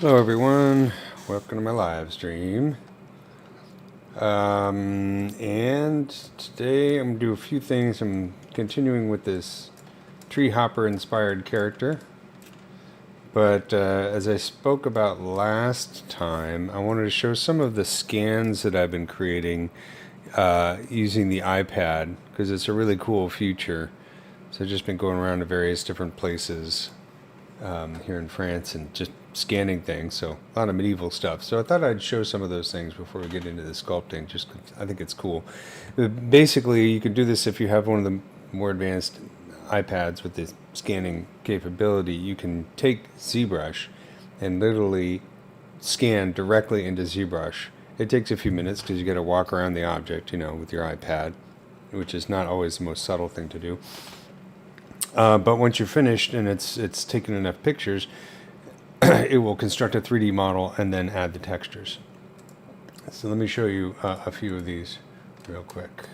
Hello everyone, welcome to my live stream. And today I'm going to do a few things. I'm continuing with this Treehopper inspired character. But as I spoke about last time, I wanted to show some of the scans that I've been creating using the iPad, because it's a really cool feature. So I've just been going around to various different places here in France and just scanning things, so a lot of medieval stuff. So I thought I'd show some of those things before we get into the sculpting, just 'cause I think it's cool. Basically, you can do this if you have one of the more advanced iPads with the scanning capability. You can take ZBrush and literally scan directly into ZBrush. It takes a few minutes because you got to walk around the object, with your iPad, which is not always the most subtle thing to do. But once you're finished and it's taken enough pictures, it will construct a 3D model and then add the textures. So let me show you a few of these real quick.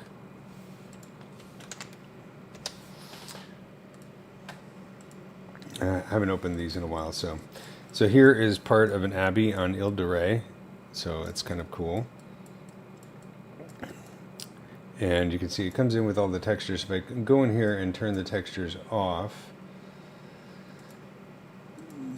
I haven't opened these in a while, so here is part of an abbey on Ile de Ré, so it's kind of cool. And you can see it comes in with all the textures. If I can go in here and turn the textures off,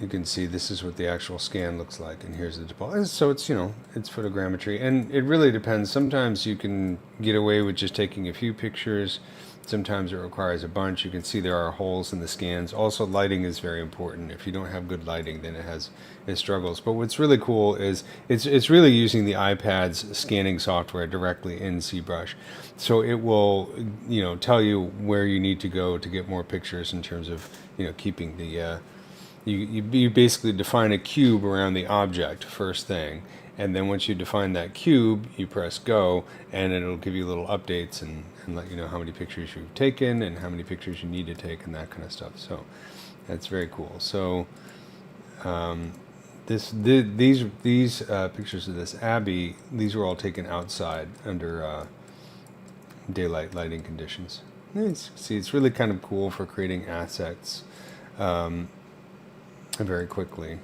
you can see this is what the actual scan looks like, and here's the default. So it's, it's photogrammetry, and it really depends. Sometimes you can get away with just taking a few pictures. Sometimes it requires a bunch. You can see there are holes in the scans. Also, lighting is very important. If you don't have good lighting, then it struggles. But what's really cool is it's really using the iPad's scanning software directly in ZBrush. So it will, tell you where you need to go to get more pictures in terms of, keeping the you basically define a cube around the object first thing, and then once you define that cube, you press go, and it'll give you little updates and let you know how many pictures you've taken and how many pictures you need to take and that kind of stuff. So that's very cool. So these pictures of this abbey, these were all taken outside under daylight lighting conditions. See, it's really kind of cool for creating assets very quickly.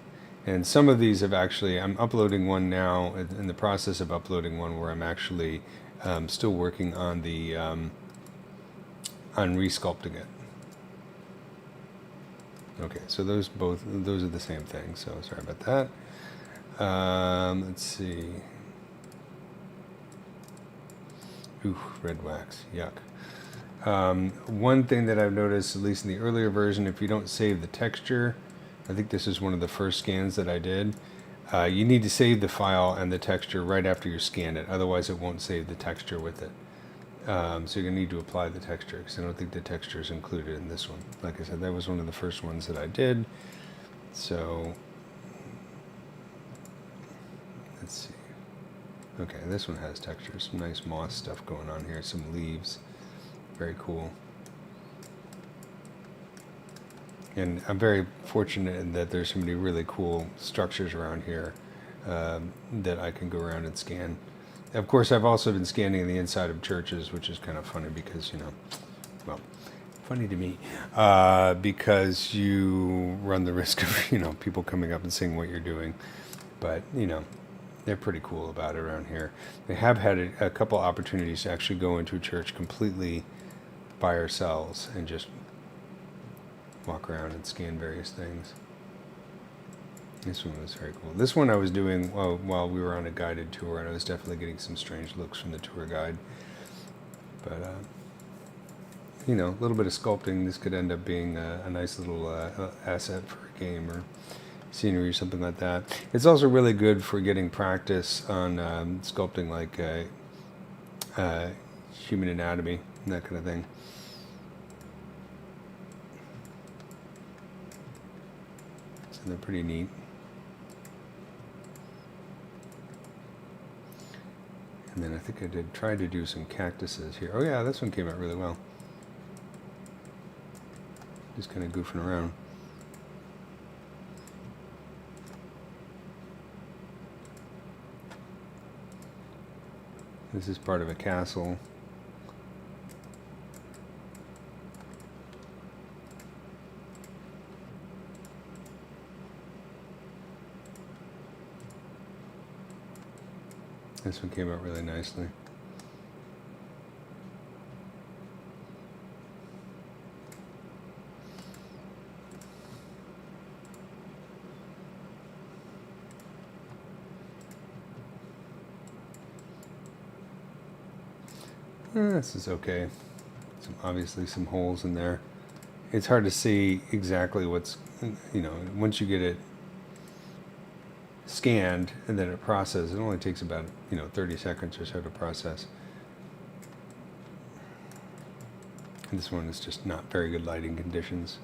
And some of these have actually, I'm uploading one now, in the process of uploading one where I'm actually still working on the on resculpting it. Okay, so those are the same thing, so sorry about that. Let's see. Ooh, red wax, yuck. One thing that I've noticed, at least in the earlier version, if you don't save the texture, I think this is one of the first scans that I did, you need to save the file and the texture right after you scan it, otherwise it won't save the texture with it. So you're going to need to apply the texture, because I don't think the texture is included in this one. Like I said, that was one of the first ones that I did. So let's see. Okay, this one has texture, some nice moss stuff going on here, some leaves, very cool. And I'm very fortunate that there's so many really cool structures around here that I can go around and scan. Of course, I've also been scanning the inside of churches, which is kind of funny because, well, funny to me, because you run the risk of, people coming up and seeing what you're doing. But, they're pretty cool about it around here. They have had a couple opportunities to actually go into a church completely by ourselves and just walk around and scan various things. This one was very cool. This one I was doing while we were on a guided tour, and I was definitely getting some strange looks from the tour guide. But, a little bit of sculpting. This could end up being a nice little asset for a game or scenery or something like that. It's also really good for getting practice on sculpting like human anatomy and that kind of thing. So they're pretty neat. And then I think I tried to do some cactuses here. Oh yeah, this one came out really well. Just kind of goofing around. This is part of a castle. This one came out really nicely. This is okay. Obviously some holes in there. It's hard to see exactly what's, once you get it scanned and then it processes, it only takes about, 30 seconds or so to process. And this one is just not very good lighting conditions.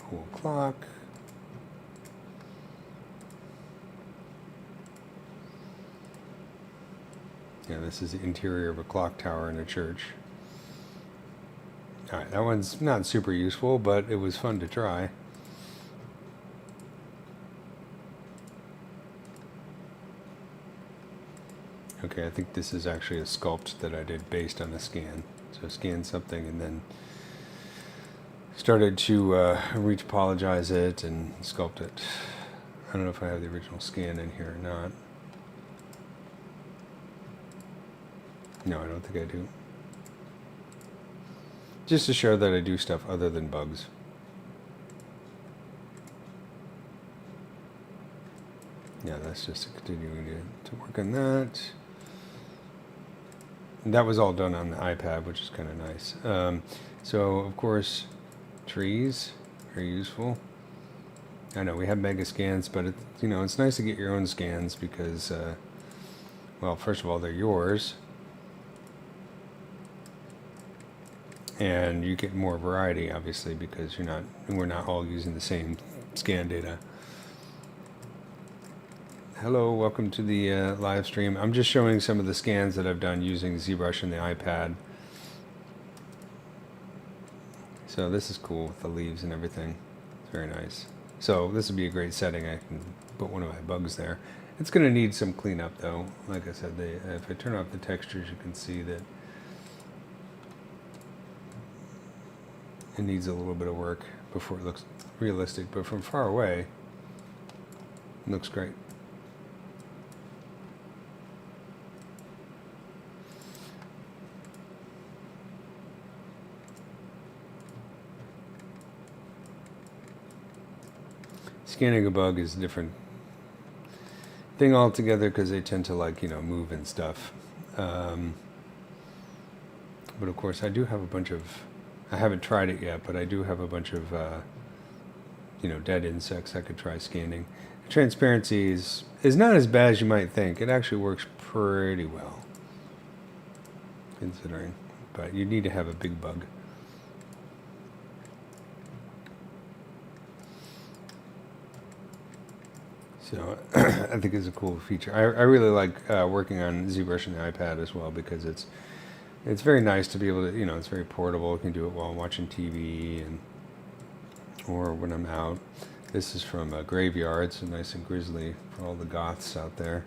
Cool clock. Yeah, this is the interior of a clock tower in a church. Alright, that one's not super useful, but it was fun to try. Okay, I think this is actually a sculpt that I did based on a scan. So I scanned something and then started to retopologize it and sculpt it. I don't know if I have the original scan in here or not. No, I don't think I do. Just to show that I do stuff other than bugs. Yeah, that's just continuing to work on that. And that was all done on the iPad, which is kind of nice. So, of course, trees are useful. I know we have mega scans, but it's nice to get your own scans because, well, first of all, they're yours. And you get more variety, obviously, because we're not all using the same scan data. Hello, welcome to the live stream. I'm just showing some of the scans that I've done using ZBrush and the iPad. So this is cool with the leaves and everything. It's very nice. So this would be a great setting. I can put one of my bugs there. It's going to need some cleanup, though. Like I said, if I turn off the textures, you can see that it needs a little bit of work before it looks realistic, but from far away, it looks great. Scanning a bug is a different thing altogether because they tend to move and stuff. But of course, I do have a bunch of, I haven't tried it yet, but I do have a bunch of, dead insects I could try scanning. Transparency is not as bad as you might think. It actually works pretty well, considering. But you need to have a big bug. So I think it's a cool feature. I really like working on ZBrush and the iPad as well because it's very nice to be able to, it's very portable. You can do it while watching TV or when I'm out. This is from a graveyard, so nice and grisly for all the goths out there.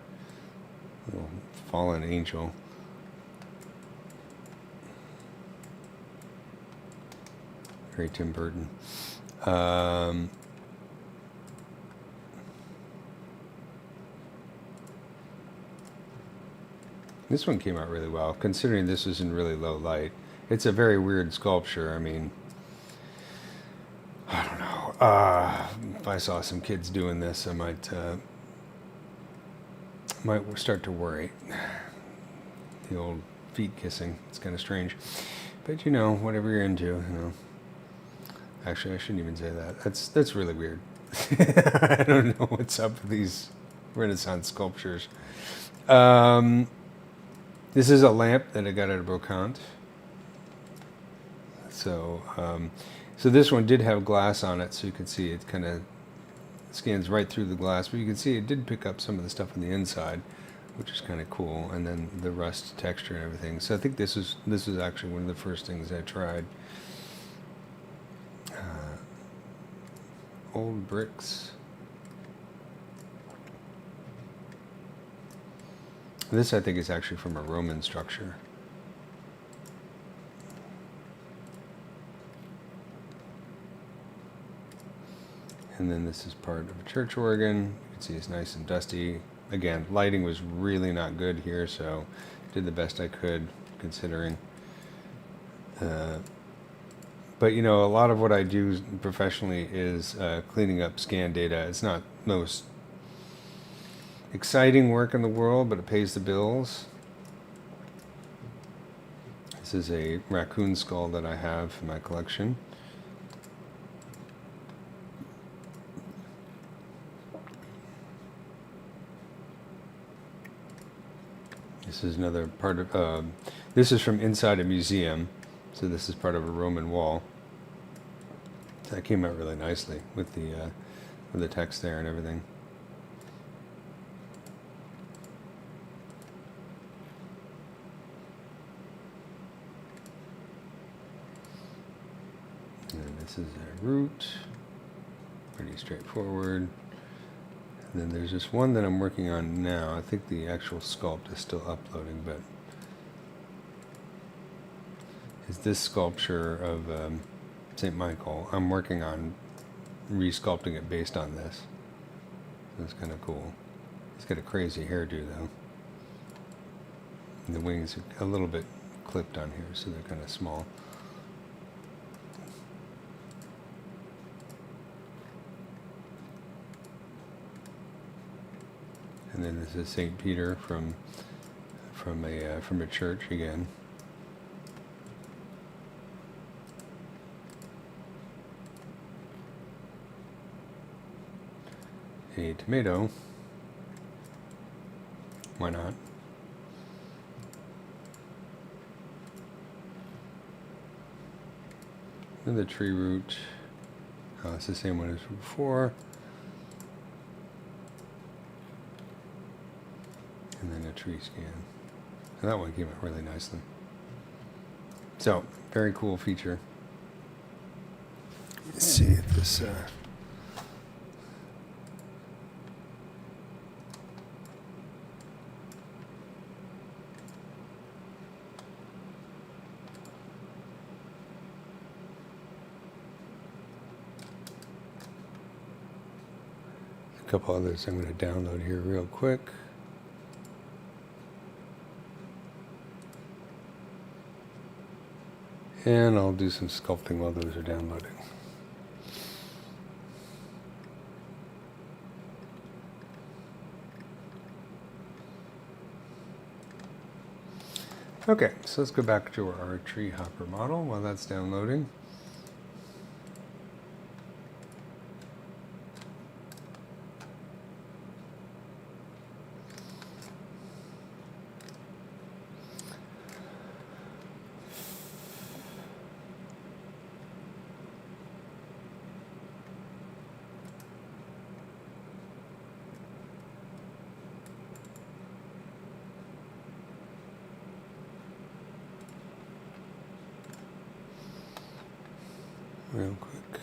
Little fallen angel. Very Tim Burton. This one came out really well, considering this is in really low light. It's a very weird sculpture. I mean, I don't know. If I saw some kids doing this, I might start to worry. The old feet kissing. It's kind of strange. But whatever you're into, Actually, I shouldn't even say that. That's really weird. I don't know what's up with these Renaissance sculptures. This is a lamp that I got at a brocante. So, so this one did have glass on it, so you can see it kind of scans right through the glass. But you can see it did pick up some of the stuff on the inside, which is kind of cool. And then the rust texture and everything. So I think this is actually one of the first things I tried. Old bricks. This, I think, is actually from a Roman structure. And then this is part of a church organ. You can see it's nice and dusty. Again, lighting was really not good here, so did the best I could considering. But you know, a lot of what I do professionally is cleaning up scan data. It's not most exciting work in the world, but it pays the bills. This is a raccoon skull that I have in my collection. This is another part of, this is from inside a museum. So this is part of a Roman wall. That came out really nicely with the text there and everything. And this is a root, pretty straightforward. And then there's this one that I'm working on now. I think the actual sculpt is still uploading, but is this sculpture of St. Michael. I'm working on resculpting it based on this. That's kind of cool. He's got a crazy hairdo though. And the wings are a little bit clipped on here, so they're kind of small. And then this is St. Peter from a church again. A tomato. Why not? And the tree root. It's the same one as before. And then a tree scan. And that one came out really nicely. So, very cool feature. Let's see if this... a couple others I'm going to download here real quick. And I'll do some sculpting while those are downloading. Okay, so let's go back to our Treehopper model while that's downloading. Real quick.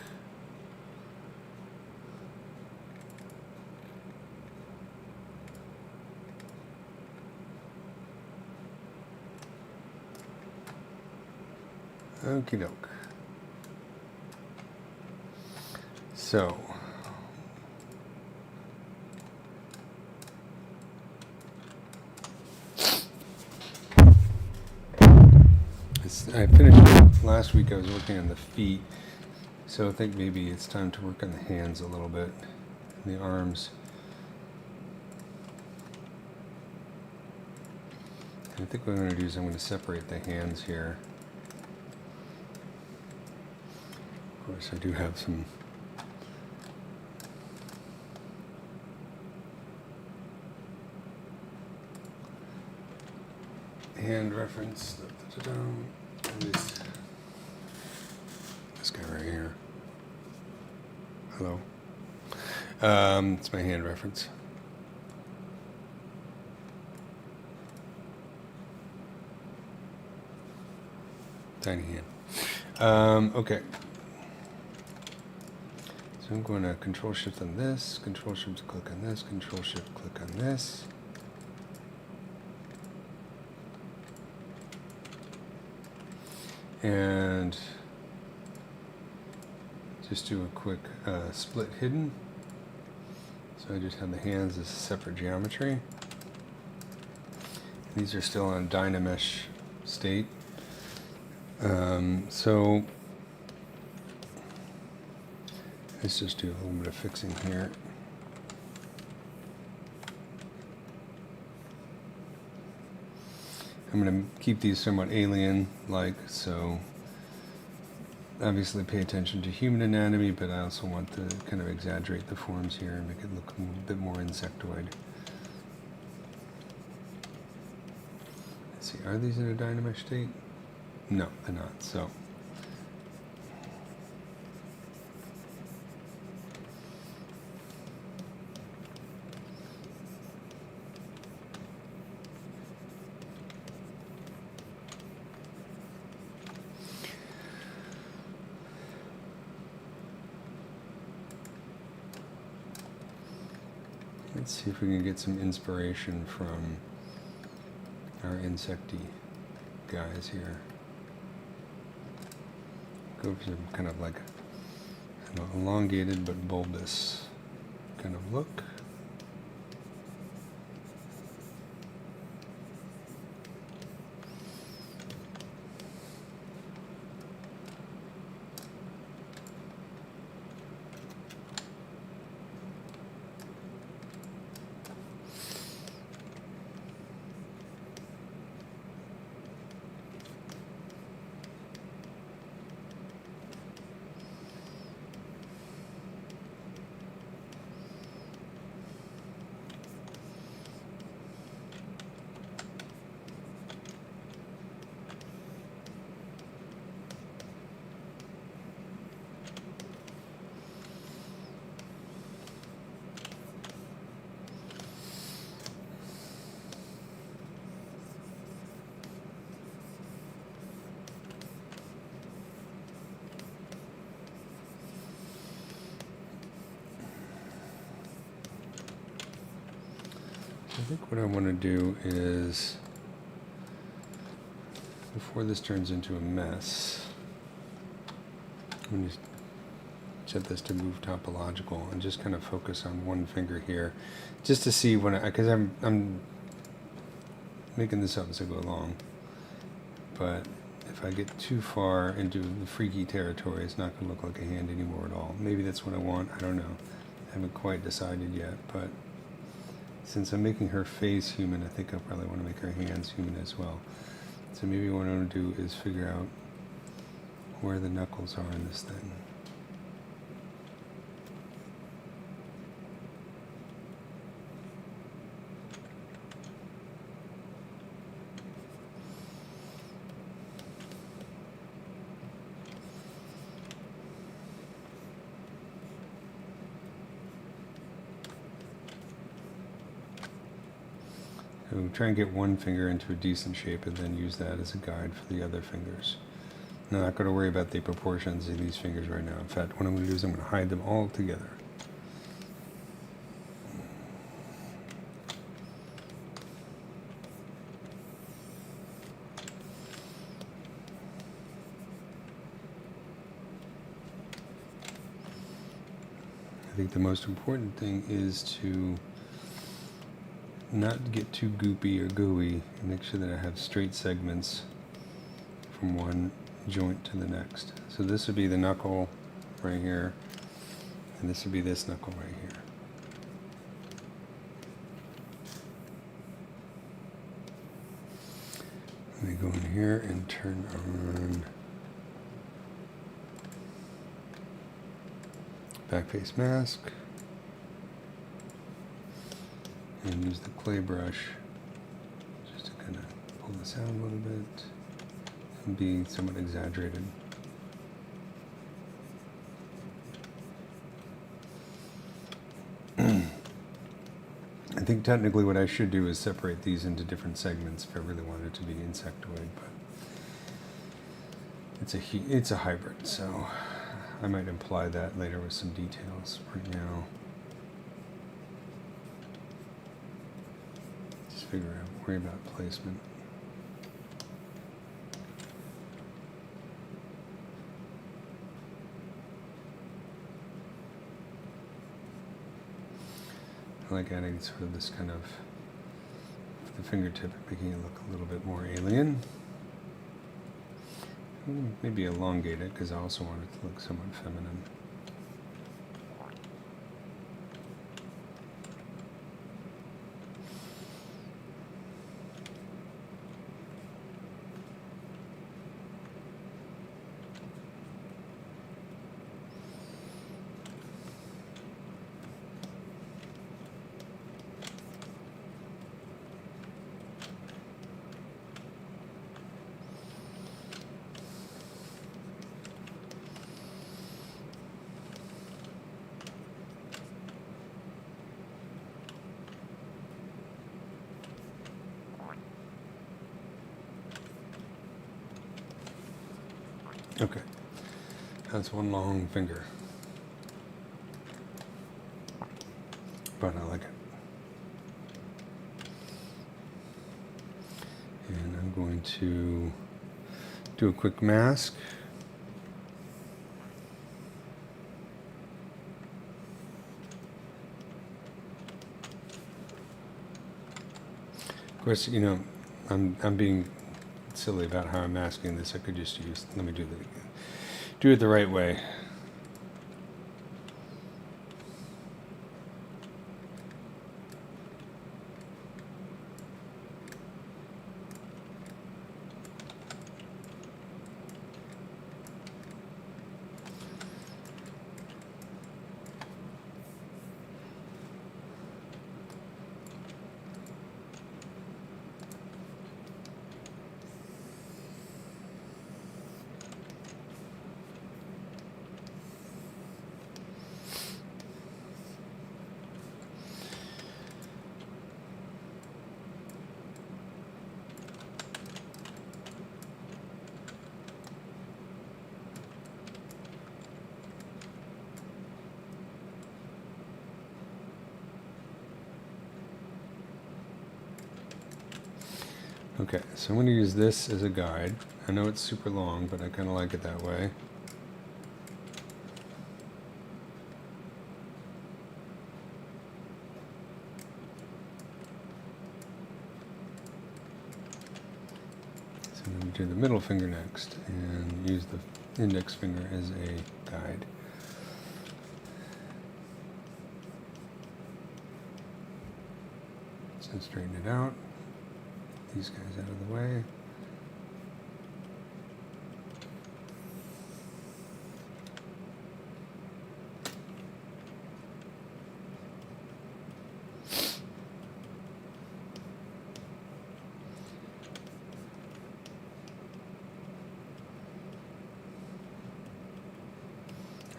Okie doke. So, I finished last week. I was working on the feet. So I think maybe it's time to work on the hands a little bit, the arms. And I think what I'm going to do is I'm going to separate the hands here. Of course, I do have some hand reference. This guy right here. Hello. It's my hand reference. Tiny hand. Okay. So I'm going to Control Shift on this, Control Shift click on this, Control Shift click on this. And just do a quick split hidden. So I just have the hands as a separate geometry. These are still in Dynamesh state. So let's just do a little bit of fixing here. I'm going to keep these somewhat alien-like, so obviously pay attention to human anatomy, but I also want to kind of exaggerate the forms here and make it look a bit more insectoid. Let's see, are these in a Dynamesh state? No, they're not, so. Let's see if we can get some inspiration from our insecty guys here. Go for some kind of like an elongated but bulbous kind of look. I think what I want to do is, before this turns into a mess, I'm going to set this to move topological and just kind of focus on one finger here, just to see when because I'm making this up as I go along. But if I get too far into the freaky territory, it's not going to look like a hand anymore at all. Maybe that's what I want. I don't know. I haven't quite decided yet, but since I'm making her face human, I think I probably want to make her hands human as well. So maybe what I want to do is figure out where the knuckles are in this thing. So try and get one finger into a decent shape and then use that as a guide for the other fingers. I'm not going to worry about the proportions of these fingers right now. In fact, what I'm going to do is I'm going to hide them all together. I think the most important thing is to not get too goopy or gooey, and make sure that I have straight segments from one joint to the next. So this would be the knuckle right here, and this would be this knuckle right here. Let me go in here and turn on back face mask. And use the clay brush just to kind of pull this out a little bit and be somewhat exaggerated. I think technically what I should do is separate these into different segments if I really wanted it to be insectoid, but it's a hybrid, so I might imply that later with some details. Right now, worry about placement. like adding sort of this kind of the fingertip, making it look a little bit more alien. Maybe elongate it because I also want it to look somewhat feminine. Okay, that's one long finger, but I like it. And I'm going to do a quick mask. Of course, you know, I'm being silly about how I'm masking this. I could just use, let me do it the right way. Okay, so I'm going to use this as a guide. I know it's super long, but I kind of like it that way. So I'm going to do the middle finger next and use the index finger as a guide. So straighten it out. These guys out of the way.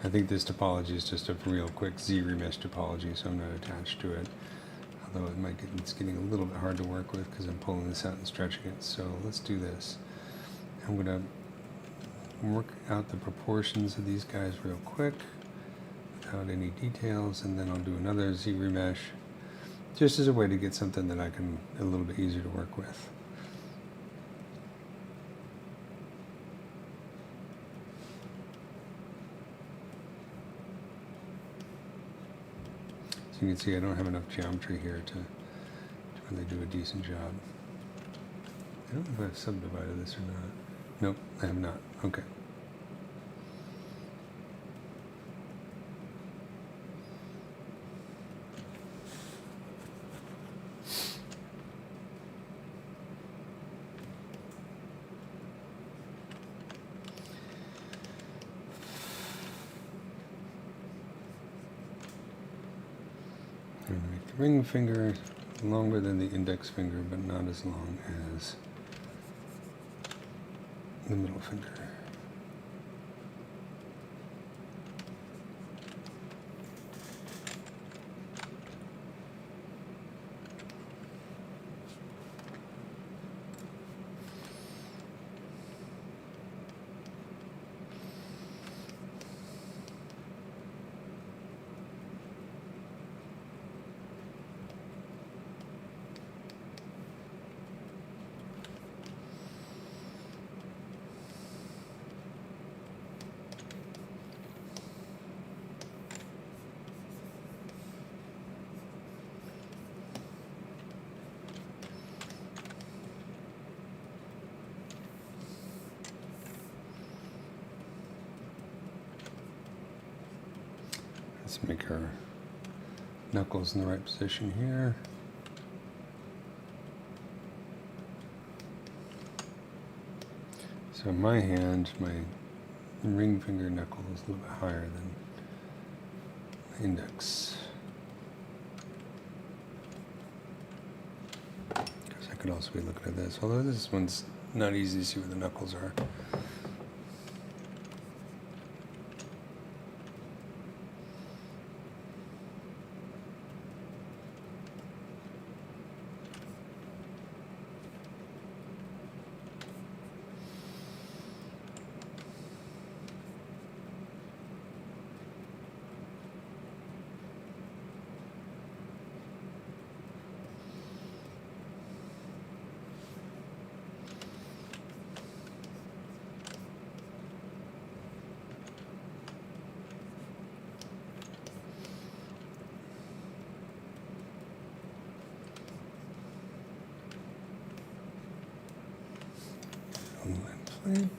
I think this topology is just a real quick ZBrush topology, so I'm not attached to it. Although it's getting a little bit hard to work with because I'm pulling this out and stretching it. So let's do this. I'm going to work out the proportions of these guys real quick without any details, and then I'll do another ZBrush just as a way to get something that I can a little bit easier to work with. So you can see I don't have enough geometry here to really do a decent job. I don't know if I've subdivided this or not. Nope, I have not. Okay. I'm going to make the ring finger longer than the index finger, but not as long as the middle finger. Let's make our knuckles in the right position here. So my hand, my ring finger knuckle is a little bit higher than the index. Because I could also be looking at this, although this one's not easy to see where the knuckles are. Plate.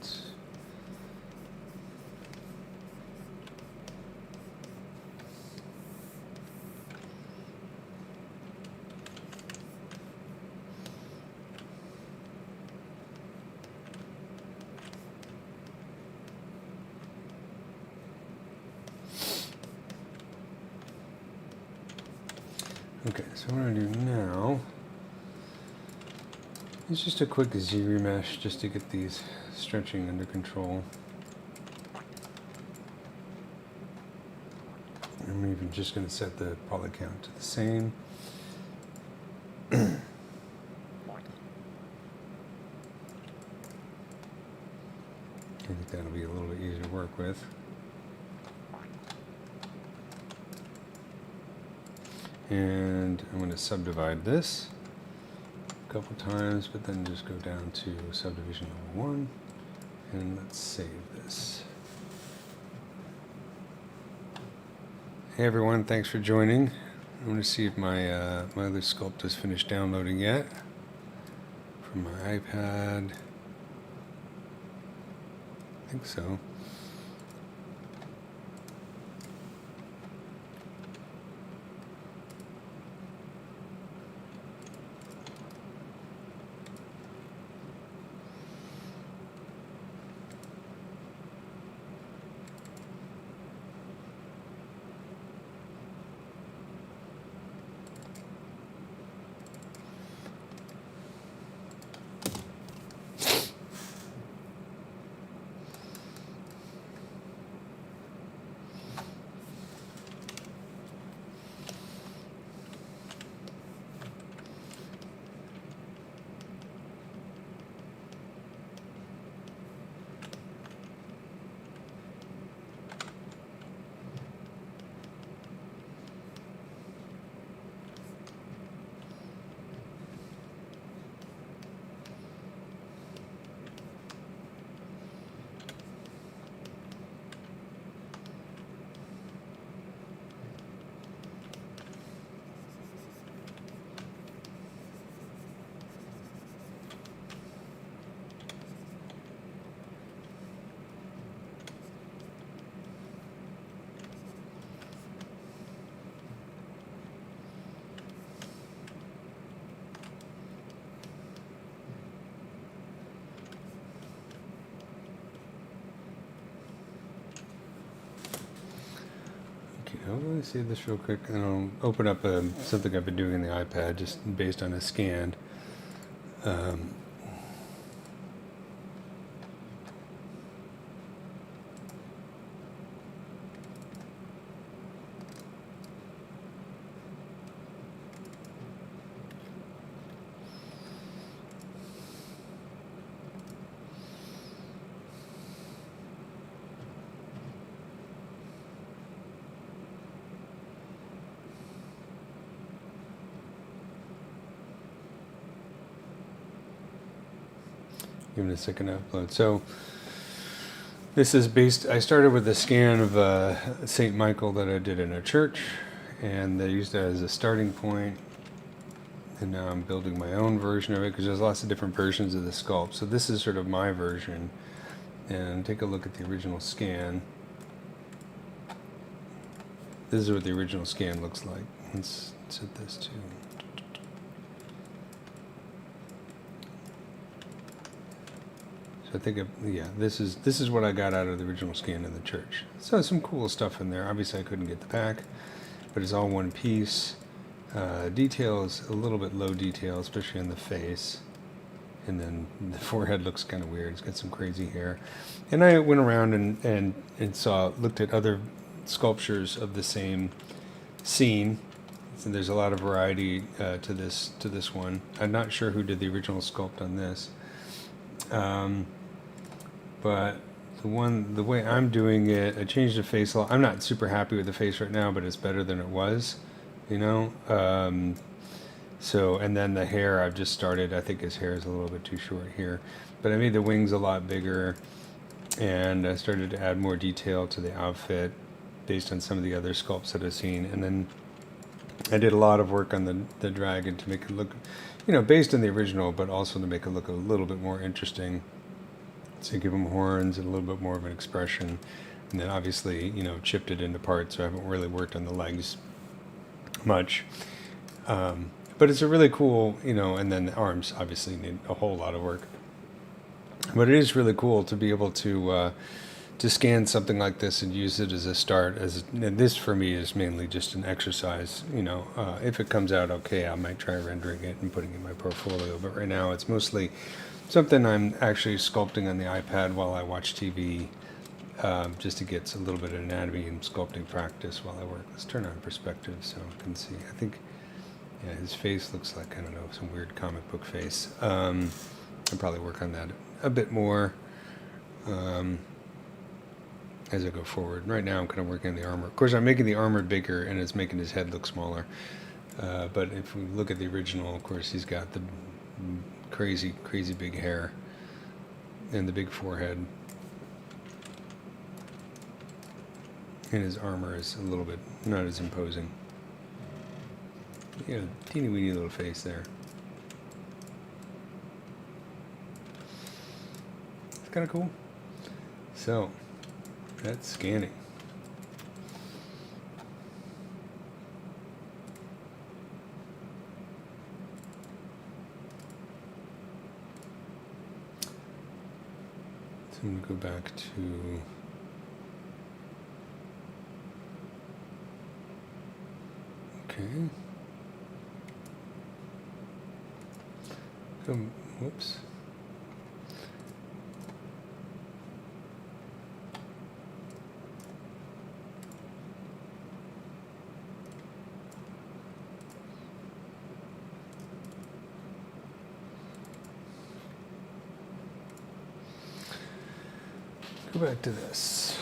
Okay, so what I'm going to do now is just a quick Z remesh just to get these stretching under control. I'm even just going to set the poly count to the same. I think that'll be a little bit easier to work with. And I'm going to subdivide this a couple times, but then just go down to subdivision level 1, and let's save this. Hey everyone, thanks for joining. I'm going to see if my other sculpt is finished downloading yet from my iPad. I think so. I'm going to save this real quick, and I'll open up something I've been doing in the iPad just based on a scan. Give it a second to upload. So this is based, I started with a scan of St. Michael that I did in a church, and I used that as a starting point, and now I'm building my own version of it because there's lots of different versions of the sculpt. So this is sort of my version, and take a look at the original scan. This is what the original scan looks like. Let's set this to. So I think, yeah, this is what I got out of the original scan in the church. So some cool stuff in there. Obviously, I couldn't get the pack, but it's all one piece. Detail is a little bit low detail, especially in the face. And then the forehead looks kind of weird. It's got some crazy hair. And I went around and looked at other sculptures of the same scene. So there's a lot of variety to this one. I'm not sure who did the original sculpt on this, but the way I'm doing it, I changed the face a lot. I'm not super happy with the face right now, but it's better than it was, you know. So, and then the hair, I've just started. I think his hair is a little bit too short here, but I made the wings a lot bigger, and I started to add more detail to the outfit based on some of the other sculpts that I've seen. And then I did a lot of work on the dragon to make it look, you know, based on the original, but also to make it look a little bit more interesting. So give him horns and a little bit more of an expression. And then obviously, you know, chipped it into parts, so I haven't really worked on the legs much. But it's a really cool, you know, and then the arms obviously need a whole lot of work. But it is really cool to be able to scan something like this and use it as a start. And this for me is mainly just an exercise. You know, if it comes out okay, I might try rendering it and putting it in my portfolio. But right now it's mostly something I'm actually sculpting on the iPad while I watch TV, just to get a little bit of anatomy and sculpting practice while I work. Let's turn on perspective so you can see. I think, yeah, his face looks like, I don't know, some weird comic book face. I'll probably work on that a bit more as I go forward. Right now I'm kind of working on the armor. Of course, I'm making the armor bigger and it's making his head look smaller. But if we look at the original, of course, he's got the crazy big hair and the big forehead. And his armor is a little bit not as imposing. Yeah, teeny weeny little face there. It's kind of cool. So, that's scanning. So I'm going to go back to okay. Whoops. Go back to this.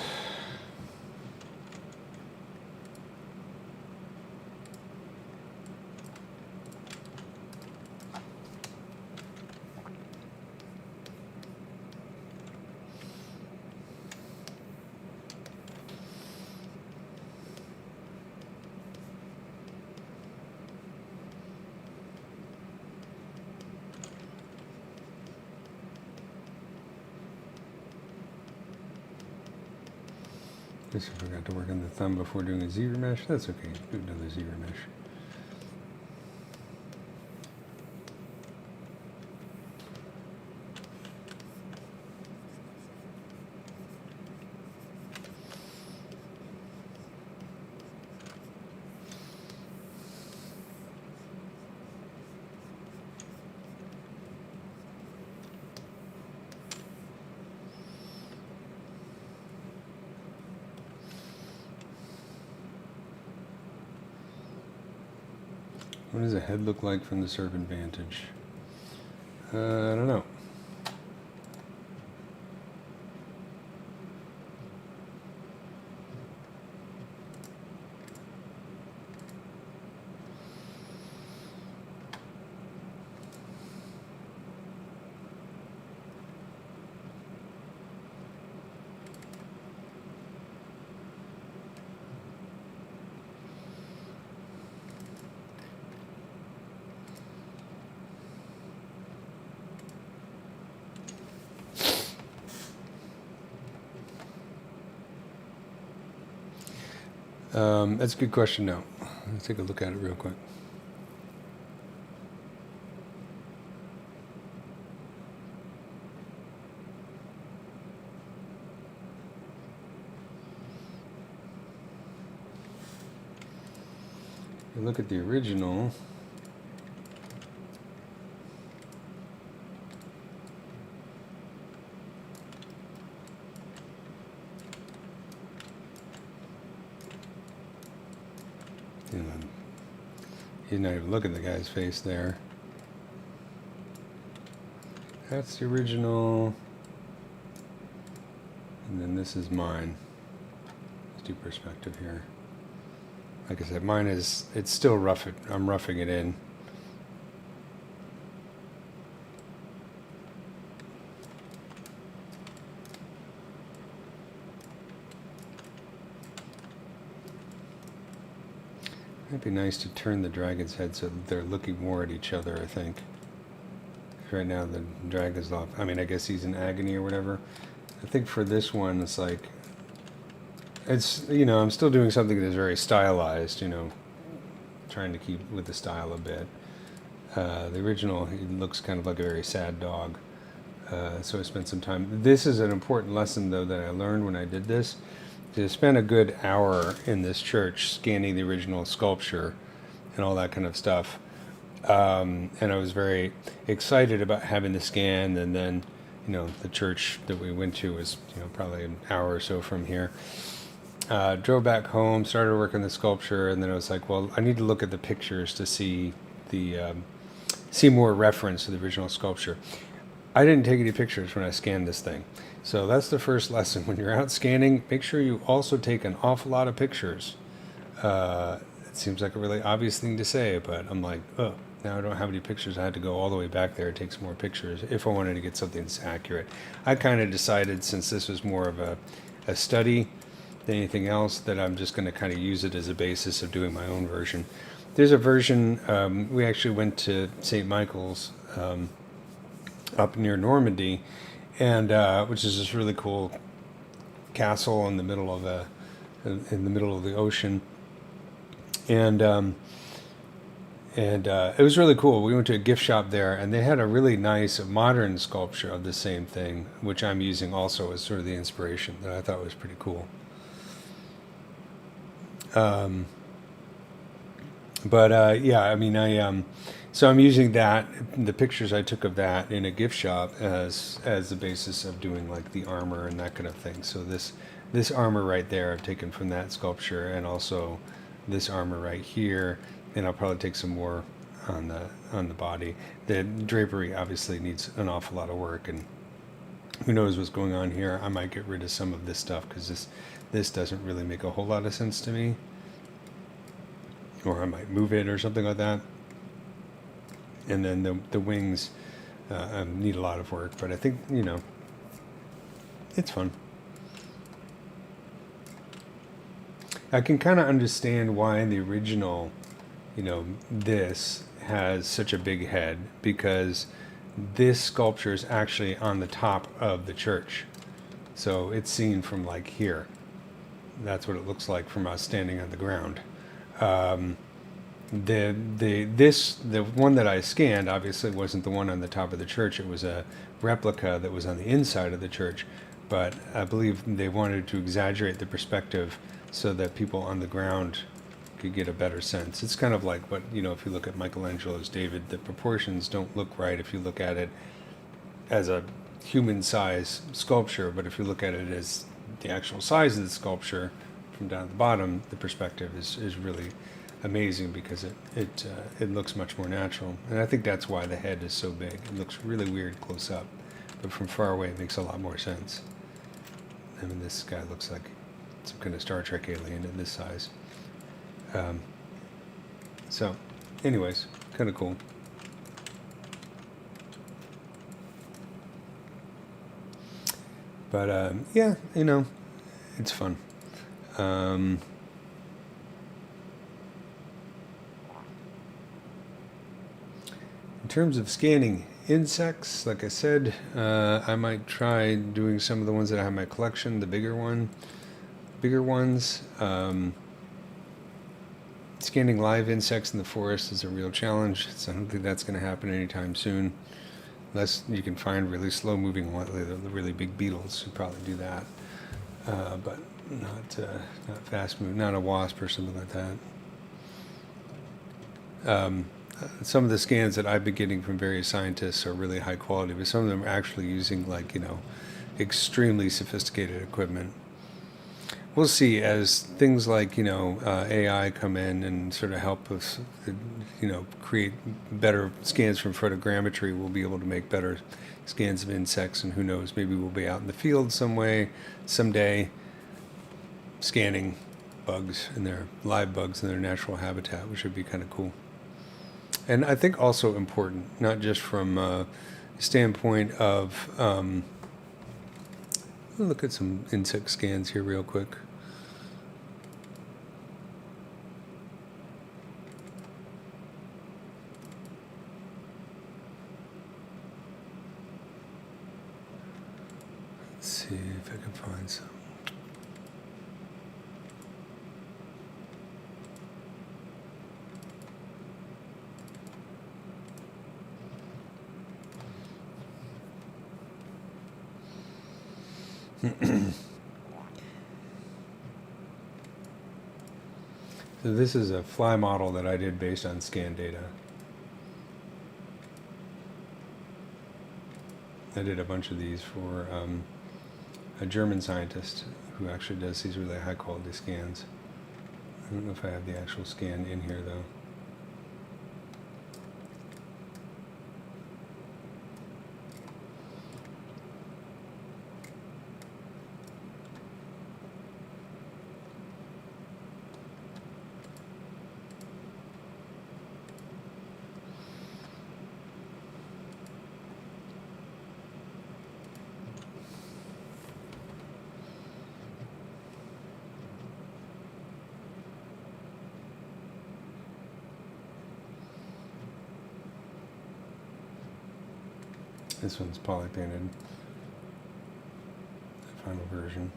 I forgot to work on the thumb before doing a ZBrush. That's okay. Do another ZBrush. What does a head look like from the servant vantage? I don't know. That's a good question now. Let's take a look at it real quick. If you look at the original, he's not even looking at the guy's face there. That's the original, and then this is mine. Let's do perspective here. Like I said, mine is, it's still rough. I'm roughing it in. It'd be nice to turn the dragon's head so that they're looking more at each other, I think. Right now the dragon's off. I mean, I guess he's in agony or whatever. I think for this one, it's like, it's, you know, I'm still doing something that is very stylized, you know, trying to keep with the style a bit. The original, he looks kind of like a very sad dog. So I spent some time. This is an important lesson, though, that I learned when I did this. To spend a good hour in this church scanning the original sculpture and all that kind of stuff. And I was very excited about having the scan, and then, you know, the church that we went to was, you know, probably an hour or so from here. Drove back home, started working the sculpture, and then I was like, well, I need to look at the pictures to see the see more reference to the original sculpture. I didn't take any pictures when I scanned this thing. So that's the first lesson. When you're out scanning, make sure you also take an awful lot of pictures. It seems like a really obvious thing to say, but I'm like, oh, now I don't have any pictures. I had to go all the way back there to take some more pictures if I wanted to get something that's accurate. I kind of decided, since this was more of a study than anything else, that I'm just going to kind of use it as a basis of doing my own version. There's a version, we actually went to St. Michael's up near Normandy, and which is this really cool castle in the middle of the ocean, and it was really cool. We went to a gift shop there, and they had a really nice modern sculpture of the same thing, which I'm using also as sort of the inspiration, that I thought was pretty cool. Yeah, I mean, so I'm using that, the pictures I took of that in a gift shop as the basis of doing like the armor and that kind of thing. So this armor right there I've taken from that sculpture, and also this armor right here, and I'll probably take some more on the body. The drapery obviously needs an awful lot of work, and who knows what's going on here. I might get rid of some of this stuff because this doesn't really make a whole lot of sense to me. Or I might move it or something like that. And then the wings need a lot of work, but I think, you know, it's fun. I can kind of understand why in the original, you know, this has such a big head, because this sculpture is actually on the top of the church. So it's seen from like here. That's what it looks like from us standing on the ground. The one that I scanned obviously wasn't the one on the top of the church. It was a replica that was on the inside of the church, but I believe they wanted to exaggerate the perspective so that people on the ground could get a better sense. It's kind of like what, you know, if you look at Michelangelo's David, the proportions don't look right if you look at it as a human size sculpture, but if you look at it as the actual size of the sculpture from down at the bottom, the perspective is really amazing, because it looks much more natural. And I think that's why the head is so big. It looks really weird close up, but from far away it makes a lot more sense. I mean, this guy looks like some kind of Star Trek alien in this size. So anyways, kind of cool. But yeah, you know, it's fun. In terms of scanning insects, like I said, I might try doing some of the ones that I have in my collection, the bigger ones. Scanning live insects in the forest is a real challenge, so I don't think that's going to happen anytime soon. Unless you can find really slow-moving, the really big beetles, you probably do that. But not fast-moving, not a wasp or something like that. Some of the scans that I've been getting from various scientists are really high quality, but some of them are actually using extremely sophisticated equipment. We'll see as things like AI come in and sort of help us create better scans from photogrammetry. We'll be able to make better scans of insects, and who knows, maybe we'll be out in the field someday scanning live bugs in their natural habitat, which would be kind of cool. And I think also important, not just from a standpoint of we'll look at some insect scans here real quick. Let's see if I can find some. So this is a fly model that I did based on scan data. I did a bunch of these for a German scientist who actually does these really high quality scans. I don't know if I have the actual scan in here though. This one's poly painted, the final version.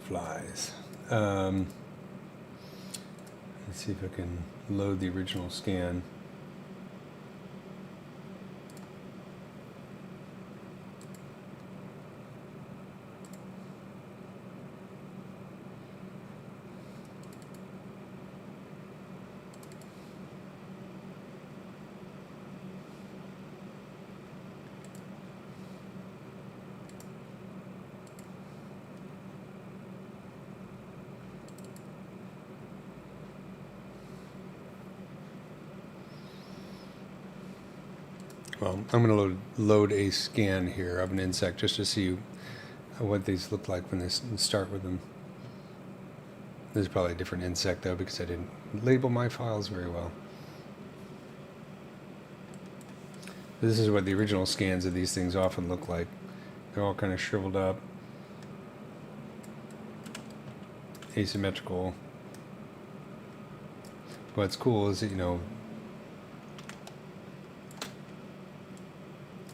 Flies. Let's see if I can load the original scan. Well, I'm going to load a scan here of an insect just to see what these look like when they start with them. This is probably a different insect though because I didn't label my files very well. This is what the original scans of these things often look like. They're all kind of shriveled up, asymmetrical. What's cool is that,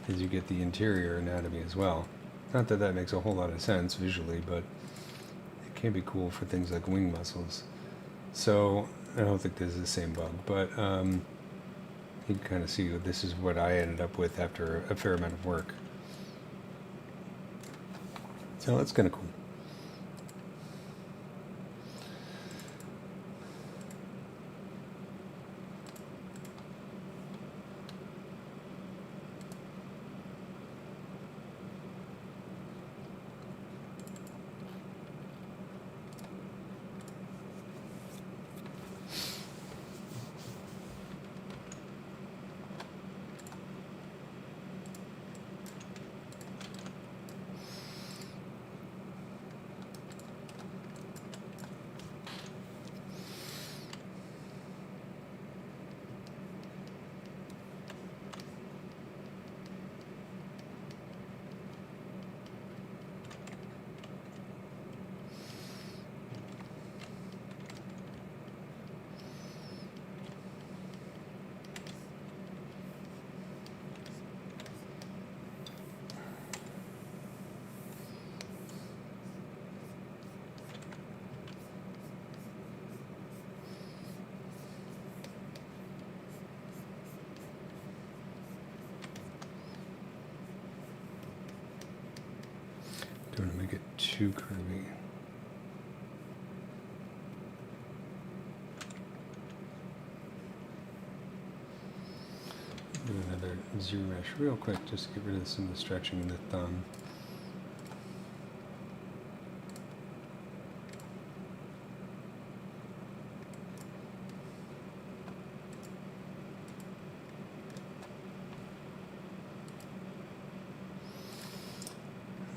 is you get the interior anatomy as well. Not that that makes a whole lot of sense visually, but it can be cool for things like wing muscles. So I don't think this is the same bug, but you can kind of see this is what I ended up with after a fair amount of work. So that's kind of cool. too curvy. Do another ZBrush real quick, just to get rid of some of the stretching in the thumb.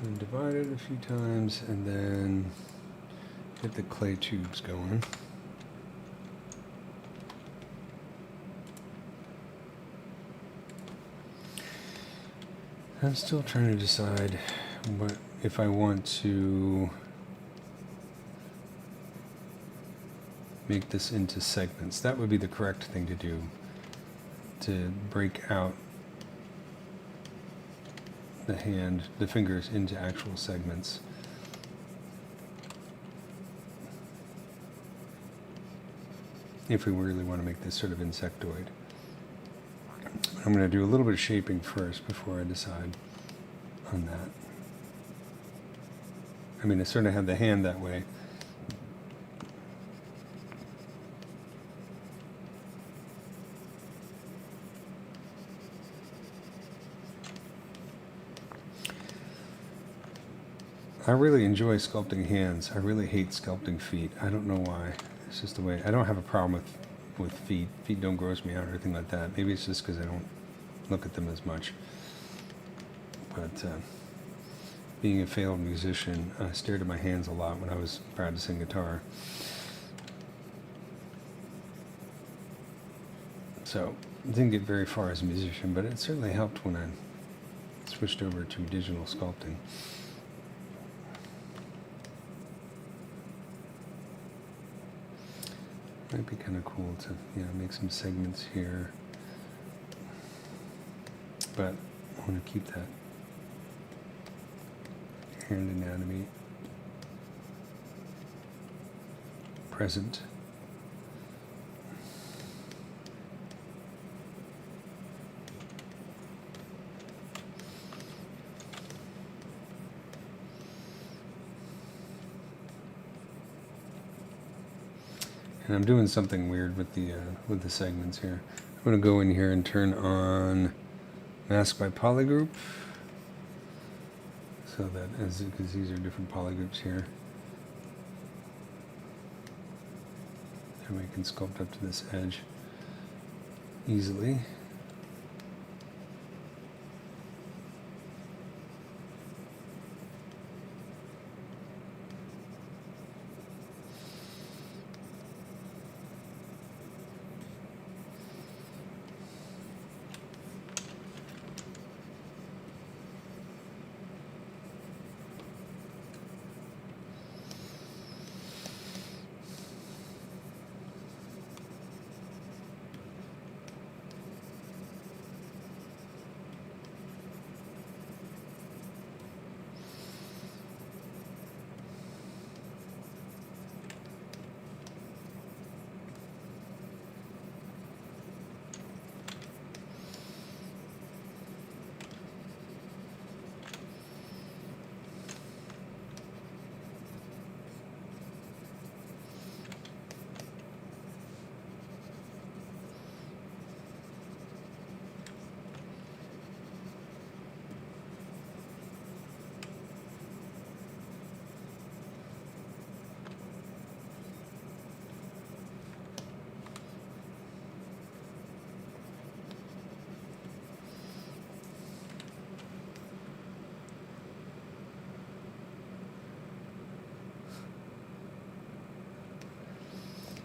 And divide it a few times, and then get the clay tubes going. I'm still trying to decide what if I want to make this into segments. That would be the correct thing to do, to break out the fingers into actual segments. If we really want to make this sort of insectoid. I'm going to do a little bit of shaping first before I decide on that. I mean, I sort of have the hand that way. I really enjoy sculpting hands. I really hate sculpting feet. I don't know why. It's just the way. I don't have a problem with feet. Feet don't gross me out or anything like that. Maybe it's just because I don't look at them as much. But being a failed musician, I stared at my hands a lot when I was practicing guitar. So I didn't get very far as a musician, but it certainly helped when I switched over to digital sculpting. Might be kind of cool to, make some segments here, but I want to keep that hand anatomy present. And I'm doing something weird with the segments here. I'm going to go in here and turn on Mask by Polygroup, so that because these are different polygroups here, and we can sculpt up to this edge easily.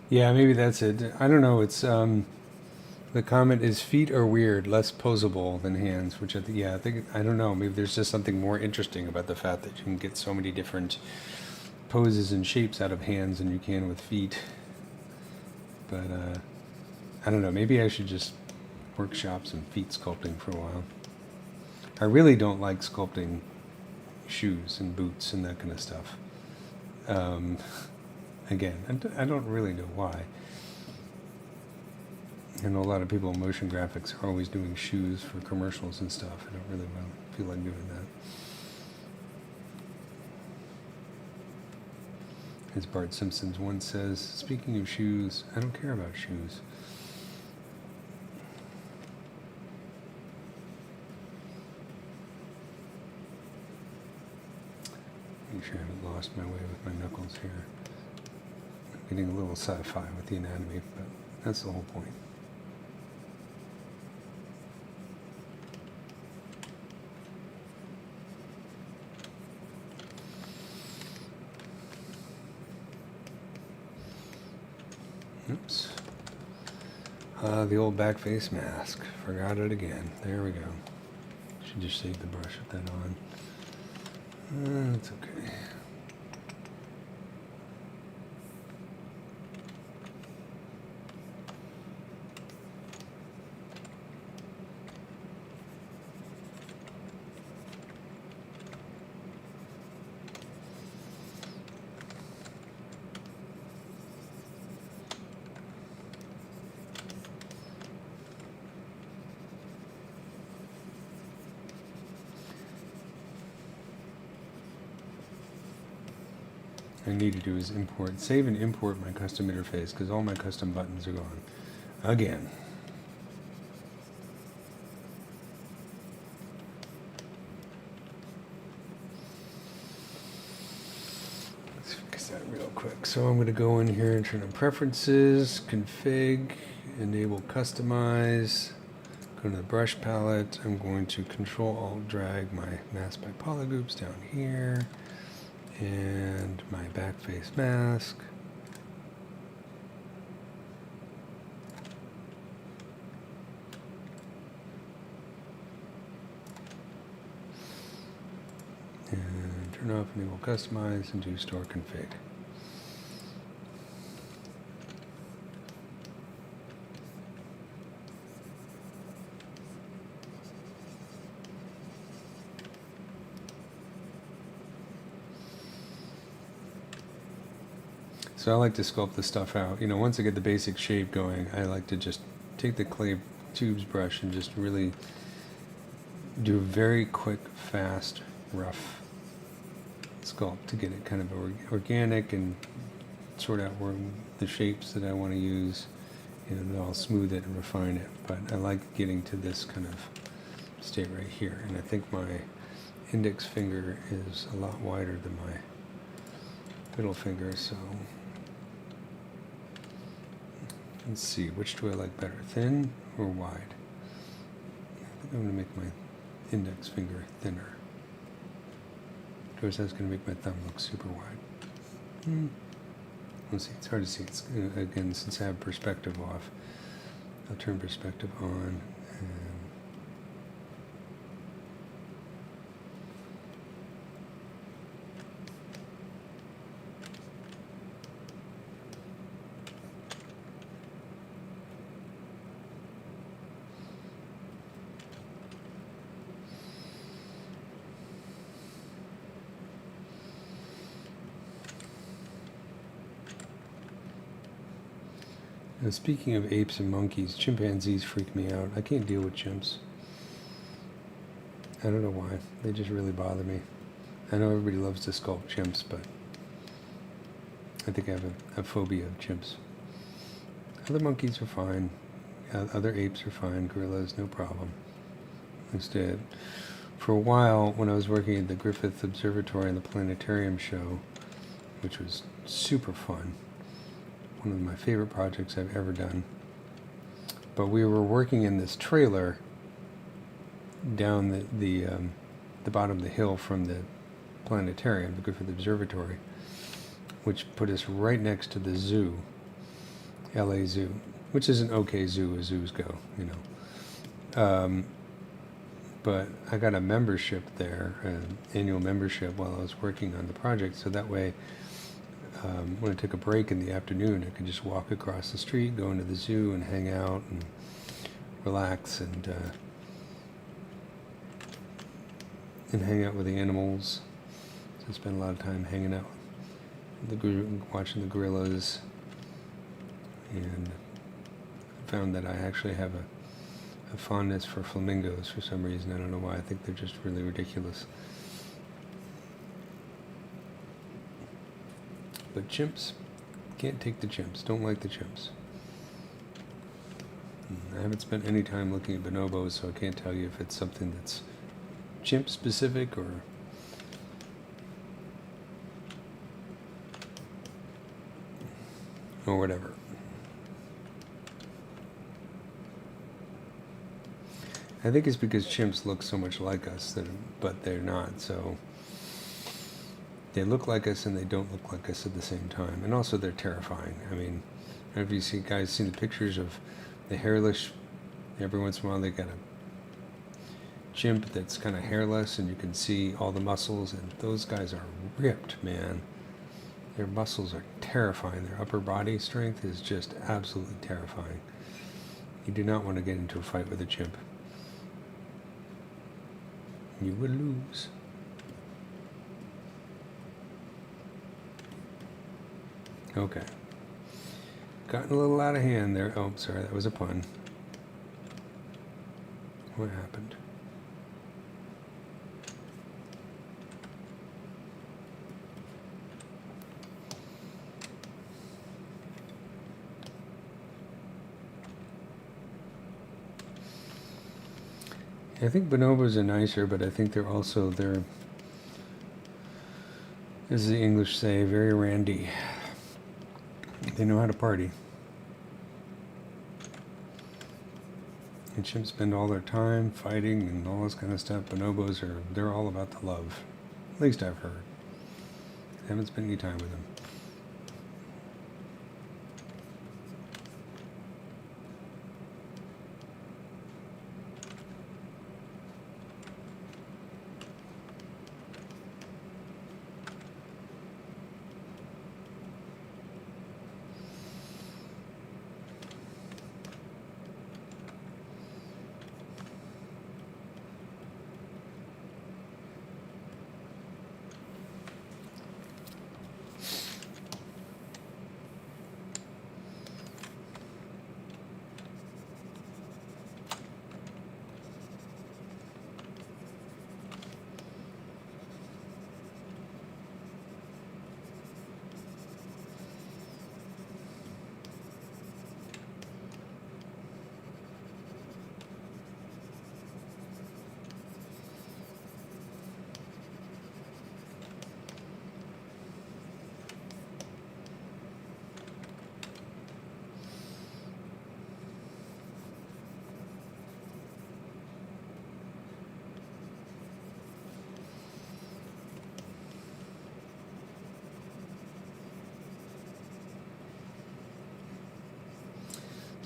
Yeah, maybe that's it. I don't know. It's the comment is feet are weird, less posable than hands, which I think I don't know. Maybe there's just something more interesting about the fact that you can get so many different poses and shapes out of hands than you can with feet. But I don't know. Maybe I should just workshop some feet sculpting for a while. I really don't like sculpting shoes and boots and that kind of stuff. Again, I don't really know why. I know a lot of people in motion graphics are always doing shoes for commercials and stuff. I don't really feel like doing As Bart Simpson once says, speaking of shoes, I don't care about shoes. Make sure I haven't lost my way with my knuckles here. I'm getting a little sci-fi with the anatomy, but that's the whole point. Oops. The old back face mask. Forgot it again. There we go. Should just save the brush with that on. That's okay. I need to do is save and import my custom interface because all my custom buttons are gone. Again. Let's fix that real quick. So I'm going to go in here and turn on preferences, config, enable customize, go to the brush palette. I'm going to Control-Alt-Drag my mask by polygroups down here. And my back face mask. And turn off enable customize and do store config. So I like to sculpt the stuff out. You know, once I get the basic shape going, I like to just take the clay tubes brush and just really do a very quick, fast, rough sculpt to get it kind of organic and sort out where the shapes that I want to use, and I'll smooth it and refine it. But I like getting to this kind of state right here. And I think my index finger is a lot wider than my middle finger, so let's see, which do I like better, thin or wide? I think I'm going to make my index finger thinner. Of course, that's going to make my thumb look super wide. Let's see, it's hard to see. It's, again, since I have perspective off, I'll turn perspective on. Now, speaking of apes and monkeys, chimpanzees freak me out. I can't deal with chimps. I don't know why. They just really bother me. I know everybody loves to sculpt chimps, but I think I have a phobia of chimps. Other monkeys are fine. Other apes are fine. Gorillas, no problem. Instead, for a while, when I was working at the Griffith Observatory and the Planetarium show, which was super fun, one of my favorite projects I've ever done. But we were working in this trailer down the bottom of the hill from the planetarium, the Griffith Observatory, which put us right next to the zoo, LA Zoo, which is an okay zoo as zoos go, you know. But I got a membership there, an annual membership while I was working on the project, so that way when I took a break in the afternoon, I could just walk across the street, go into the zoo and hang out and relax and hang out with the animals. So I spent a lot of time hanging out with watching the gorillas, and found that I actually have a fondness for flamingos for some reason. I don't know why. I think they're just really ridiculous. but chimps, can't take the chimps. Don't like the chimps. I haven't spent any time looking at bonobos, so I can't tell you if it's something that's chimp specific or whatever. I think it's because chimps look so much like us, but they're not. So they look like us and they don't look like us at the same time. And also they're terrifying. I mean, I don't know if you guys seen the pictures of the hairless. Every once in a while they got a chimp that's kind of hairless and you can see all the muscles, and those guys are ripped, man. Their muscles are terrifying. Their upper body strength is just absolutely terrifying. You do not want to get into a fight with a chimp. You will lose. Okay. Gotten a little out of hand there. Oh, sorry, that was a pun. What happened? I think bonobos are nicer, but I think they're also, as the English say, very randy. They know how to party. And chimps spend all their time fighting and all this kind of stuff. Bonobos they're all about the love. At least I've heard. I haven't spent any time with them.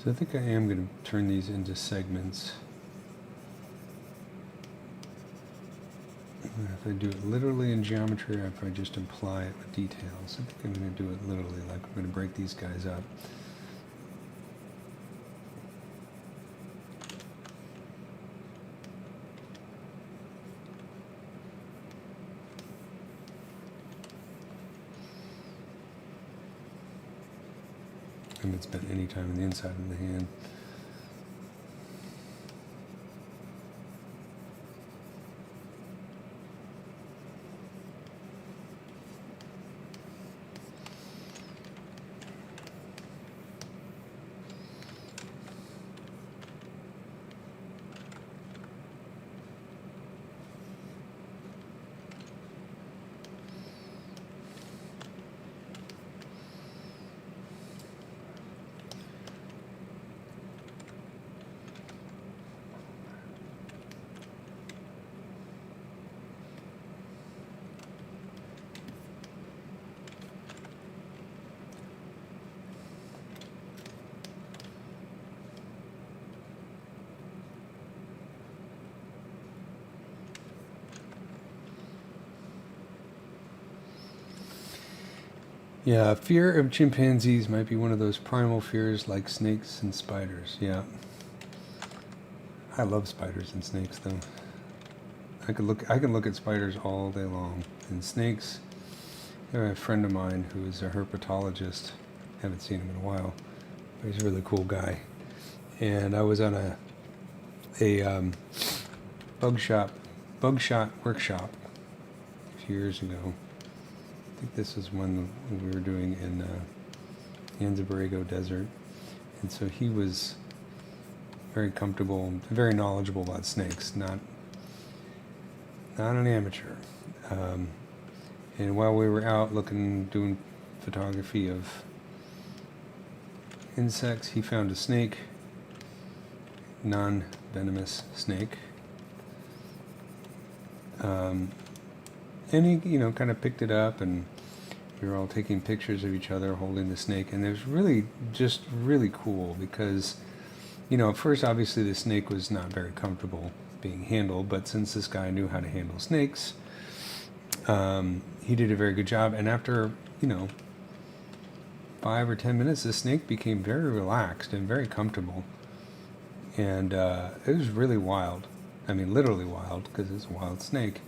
So I think I am going to turn these into segments. If I do it literally in geometry, or if I just imply it with details. I think I'm going to do it literally, like I'm going to break these guys up. I haven't spent any time on the inside of the hand. Yeah, fear of chimpanzees might be one of those primal fears like snakes and spiders. Yeah. I love spiders and snakes though. I can look at spiders all day long. And snakes, there's a friend of mine who is a herpetologist. Haven't seen him in a while, but he's a really cool guy. And I was on a bug shot workshop a few years ago. think this is one we were doing in Anza-Borrego Desert. And so he was very comfortable, very knowledgeable about snakes, not an amateur. And while we were out doing photography of insects, he found a snake, non-venomous snake. And he, kind of picked it up, and we were all taking pictures of each other holding the snake. And it was really cool because, at first, obviously, the snake was not very comfortable being handled, but since this guy knew how to handle snakes, he did a very good job. And after, 5 or 10 minutes, the snake became very relaxed and very comfortable. And it was really wild. I mean, literally wild, because it's a wild snake.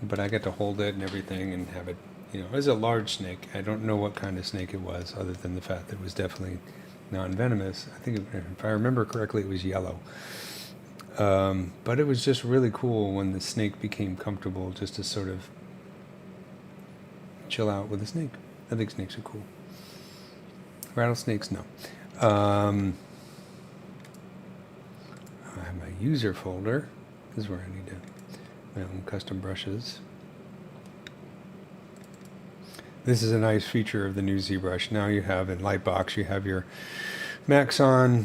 But I got to hold it and everything and have it, it was a large snake. I don't know what kind of snake it was, other than the fact that it was definitely non-venomous. I think, if I remember correctly, it was yellow. But it was just really cool when the snake became comfortable, just to sort of chill out with a snake. I think snakes are cool. Rattlesnakes, no. I have my user folder. This is where I need my own custom brushes. This is a nice feature of the new ZBrush. Now you have in Lightbox, you have your Maxon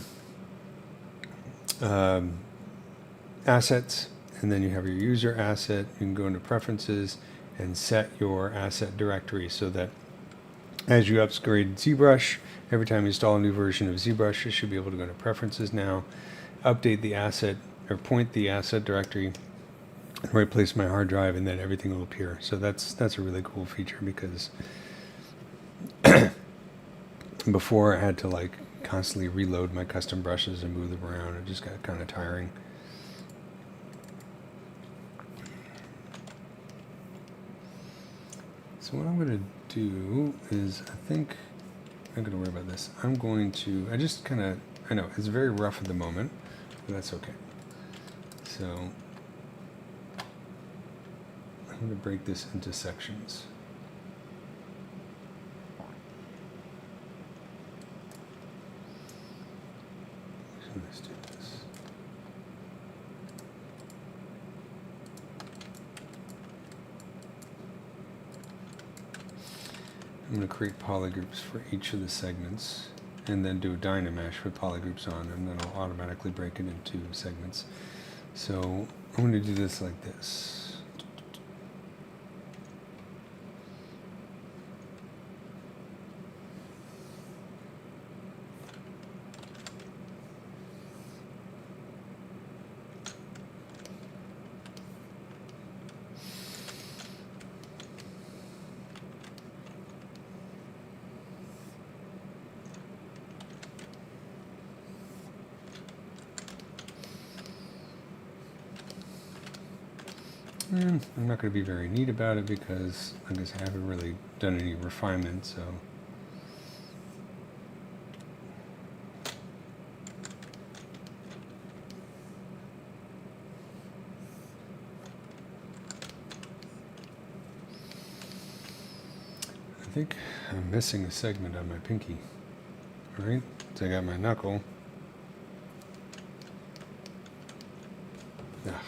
assets, and then you have your user asset. You can go into preferences and set your asset directory so that as you upgrade ZBrush, every time you install a new version of ZBrush, you should be able to go to preferences now, update the asset, or point the asset directory, right place my hard drive, and then everything will appear. So that's a really cool feature, because before I had to constantly reload my custom brushes and move them around. It just got kind of tiring. So what I'm going to do is, I think I'm going to worry about this. I know it's very rough at the moment, but that's okay. So I'm going to break this into sections. So let's do this. I'm going to create polygroups for each of the segments, and then do a Dynamesh with polygroups on, and then I'll automatically break it into segments. So I'm going to do this like this. I'm not going to be very neat about it because, I guess, I haven't really done any refinement, so. I think I'm missing a segment on my pinky, right? So I got my knuckle. Ah.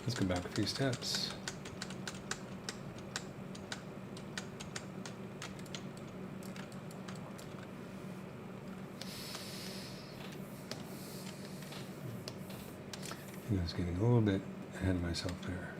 Let's go back a few steps. I was getting a little bit ahead of myself there.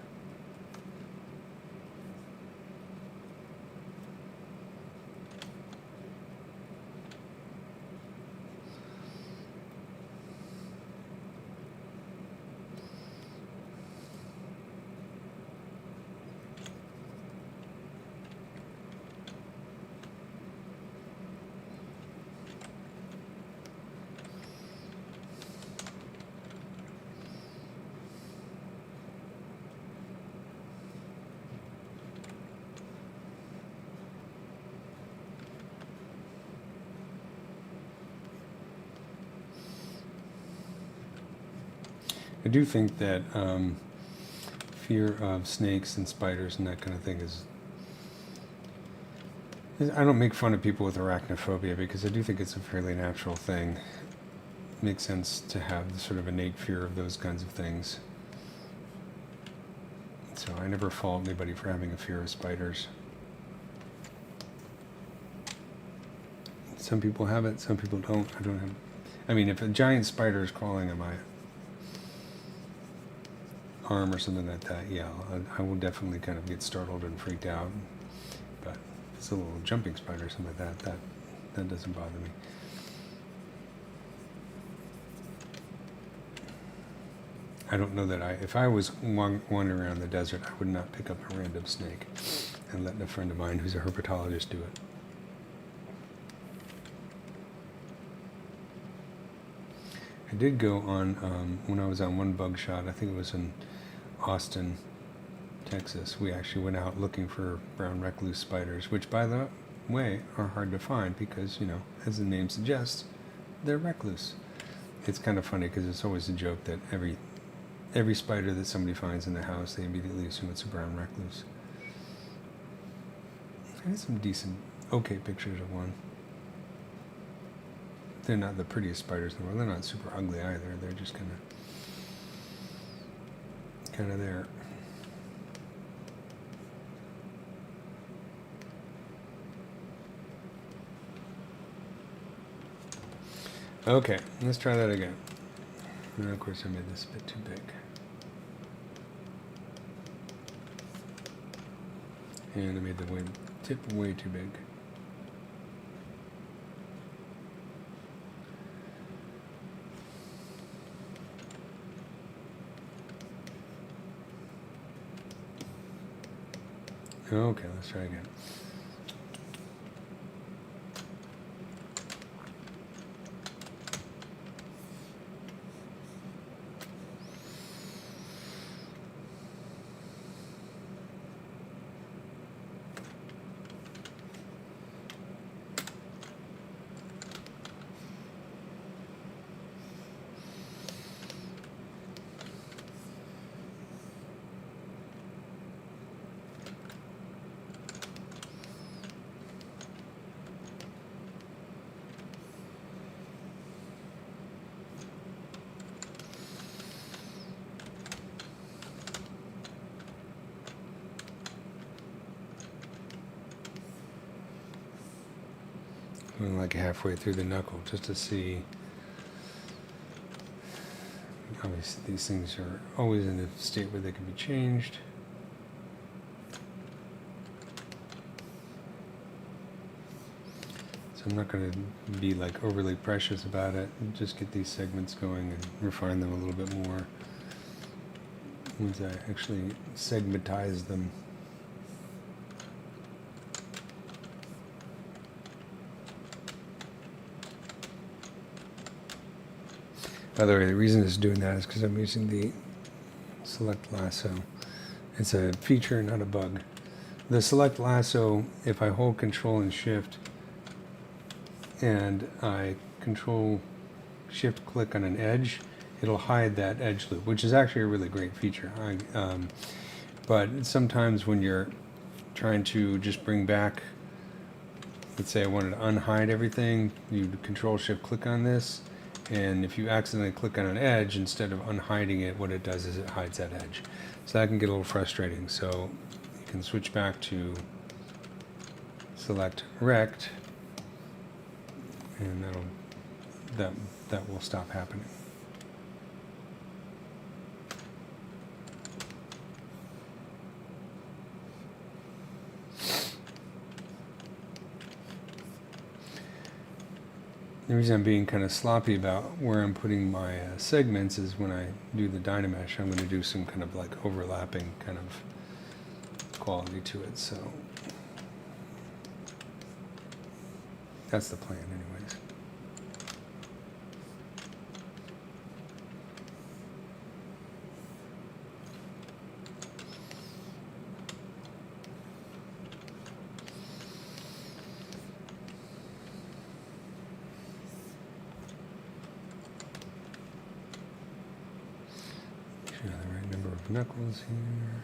I do think that fear of snakes and spiders and that kind of thing I don't make fun of people with arachnophobia because I do think it's a fairly natural thing. It makes sense to have the sort of innate fear of those kinds of things. So I never fault anybody for having a fear of spiders. Some people have it, some people don't. I don't have. I mean, if a giant spider is crawling on my arm or something like that, yeah, I will definitely kind of get startled and freaked out. But if it's a little jumping spider or something like that, that doesn't bother me. I don't know that if I was wandering around the desert, I would not pick up a random snake and let a friend of mine who's a herpetologist do it. I did go on, when I was on one bug shot, I think it was in Austin, Texas, we actually went out looking for brown recluse spiders, which, by the way, are hard to find because, you know, as the name suggests, they're recluse. It's kind of funny because it's always a joke that every spider that somebody finds in the house, they immediately assume it's a brown recluse. I had some decent, okay pictures of one. They're not the prettiest spiders in the world. They're not super ugly either. They're just kind of there. Okay, let's try that again. And of course I made this a bit too big. And I made the tip way too big. Okay, let's try again. Going like halfway through the knuckle just to see. Obviously these things are always in a state where they can be changed. So I'm not going to be like overly precious about it. Just get these segments going and refine them a little bit more once I actually segmentize them. By the way, the reason it's doing that is because I'm using the Select Lasso. It's a feature, not a bug. The Select Lasso, if I hold Control and Shift, and I Control Shift click on an edge, it'll hide that edge loop, which is actually a really great feature. But sometimes when you're trying to just bring back, let's say I wanted to unhide everything, you Control Shift click on this, and if you accidentally click on an edge, instead of unhiding it, what it does is it hides that edge. So that can get a little frustrating. So you can switch back to Select Rect, and that will stop happening. The reason I'm being kind of sloppy about where I'm putting my segments is when I do the Dynamesh, I'm going to do some kind of like overlapping kind of quality to it. So that's the plan anyways. knuckles here.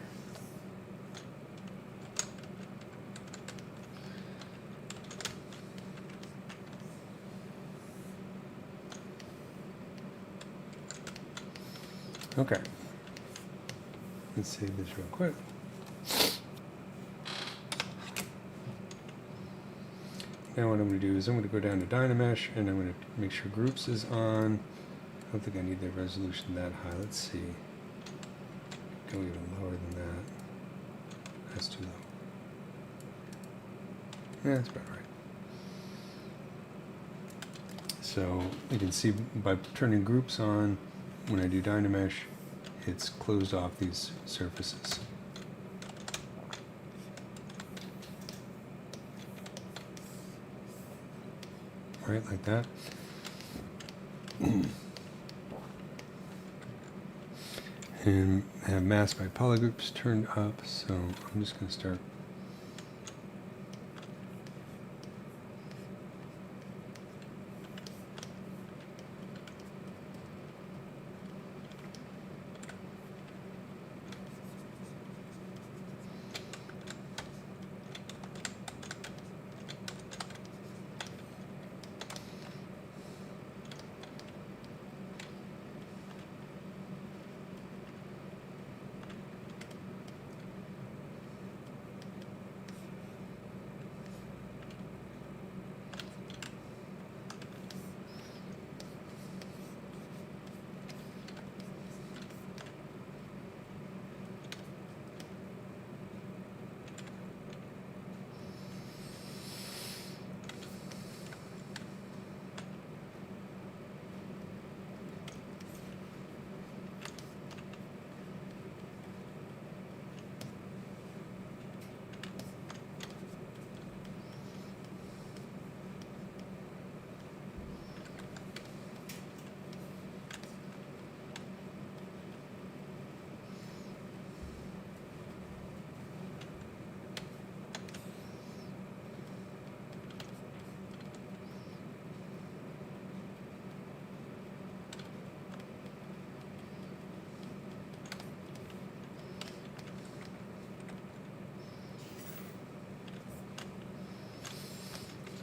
Okay. Let's save this real quick. Now what I'm going to do is I'm going to go down to Dynamesh and I'm going to make sure groups is on. I don't think I need the resolution that high. Let's see. Go even lower than that. That's too low. Yeah, that's about right. So you can see by turning groups on, when I do Dynamesh, it's closed off these surfaces. Right, like that. And I have mask by polygroups turned up, so I'm just going to start.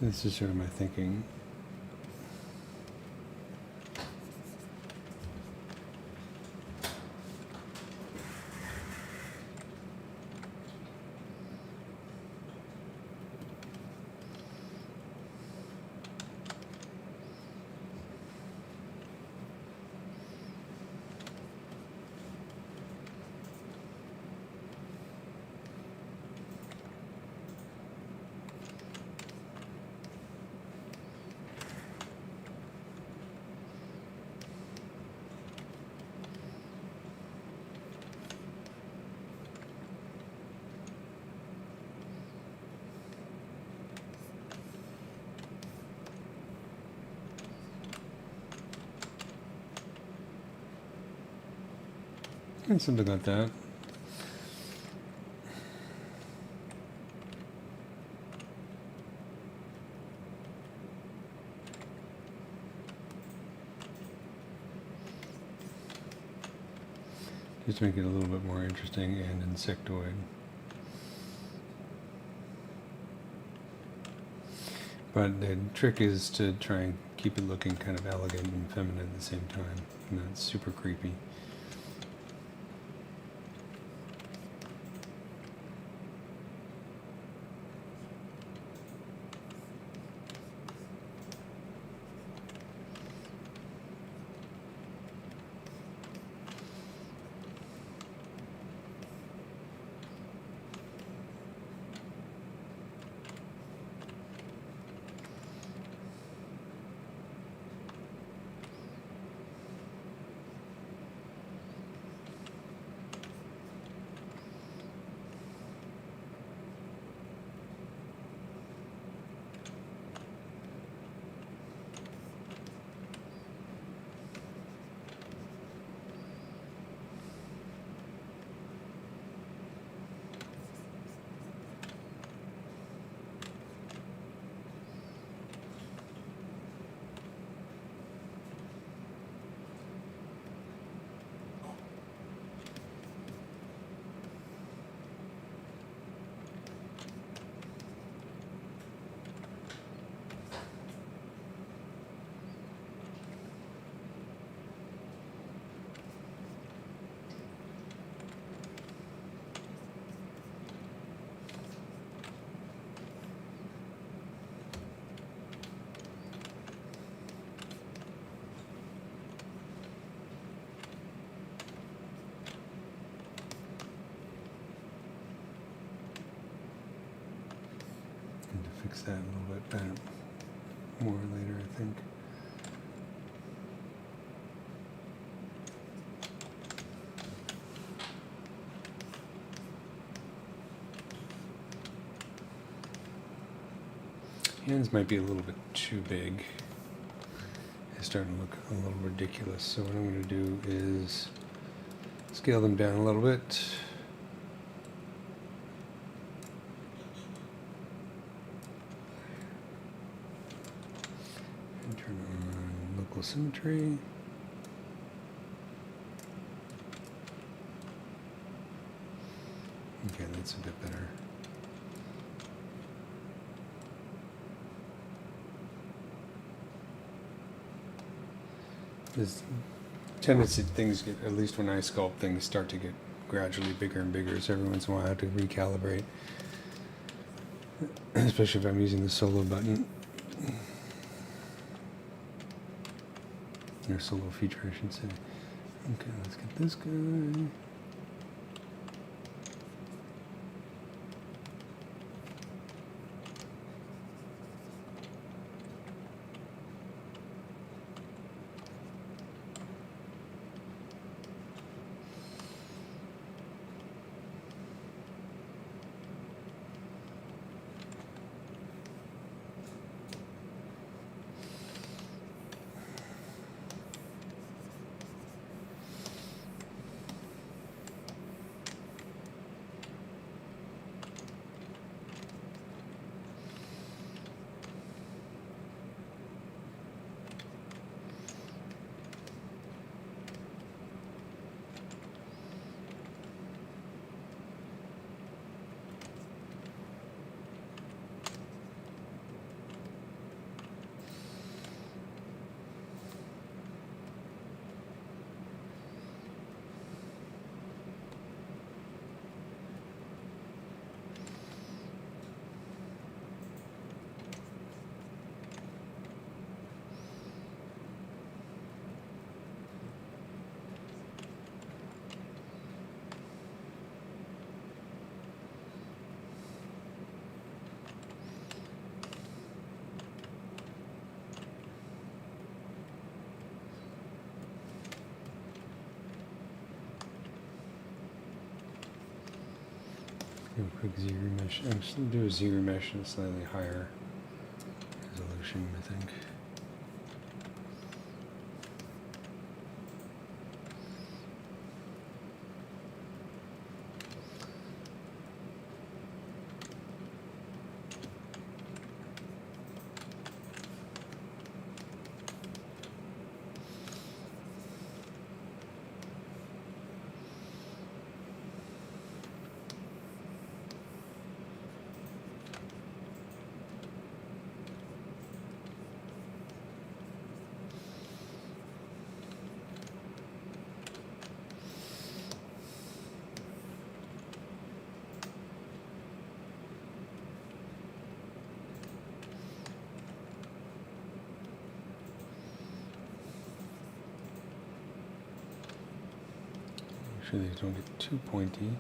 This is sort of my thinking. And something like that. Just to make it a little bit more interesting and insectoid. But the trick is to try and keep it looking kind of elegant and feminine at the same time. And that's super creepy. fix that a little bit better, more later, I think. Hands might be a little bit too big. It's starting to look a little ridiculous. So what I'm going to do is scale them down a little bit. And turn on local symmetry. Okay, that's a bit better. There's tendency things get, at least when I sculpt, things start to get gradually bigger and bigger, so every once in a while I have to recalibrate, especially if I'm using the solo button, or solo feature I should say. Okay, let's get this guy. Do a quick ZBrush. I'm just going to do a ZBrush in a slightly higher resolution, I think. Make sure these don't get too pointy.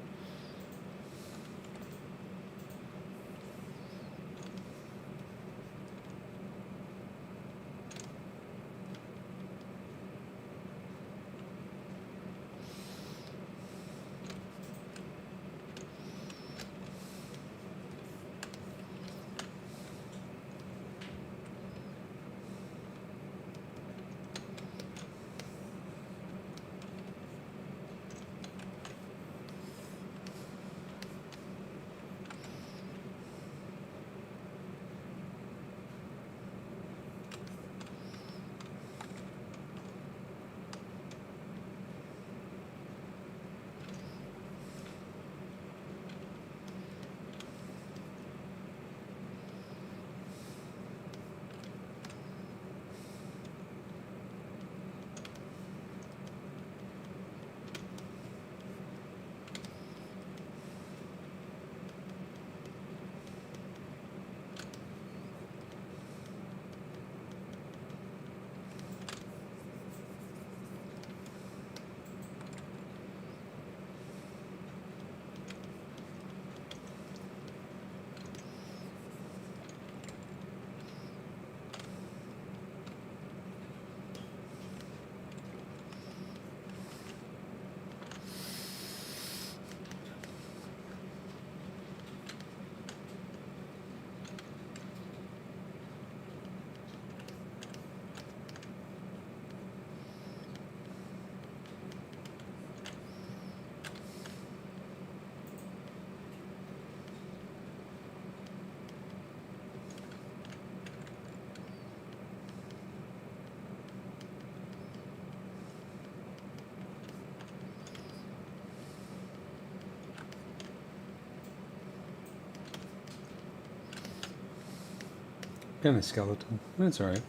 Kind of skeleton. That's alright.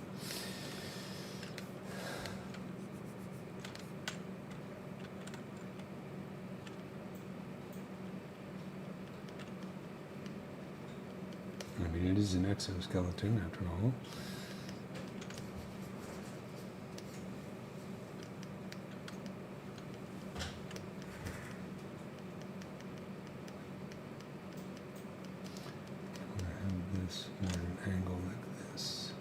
I mean, it is an exoskeleton after all. More at an angle like this.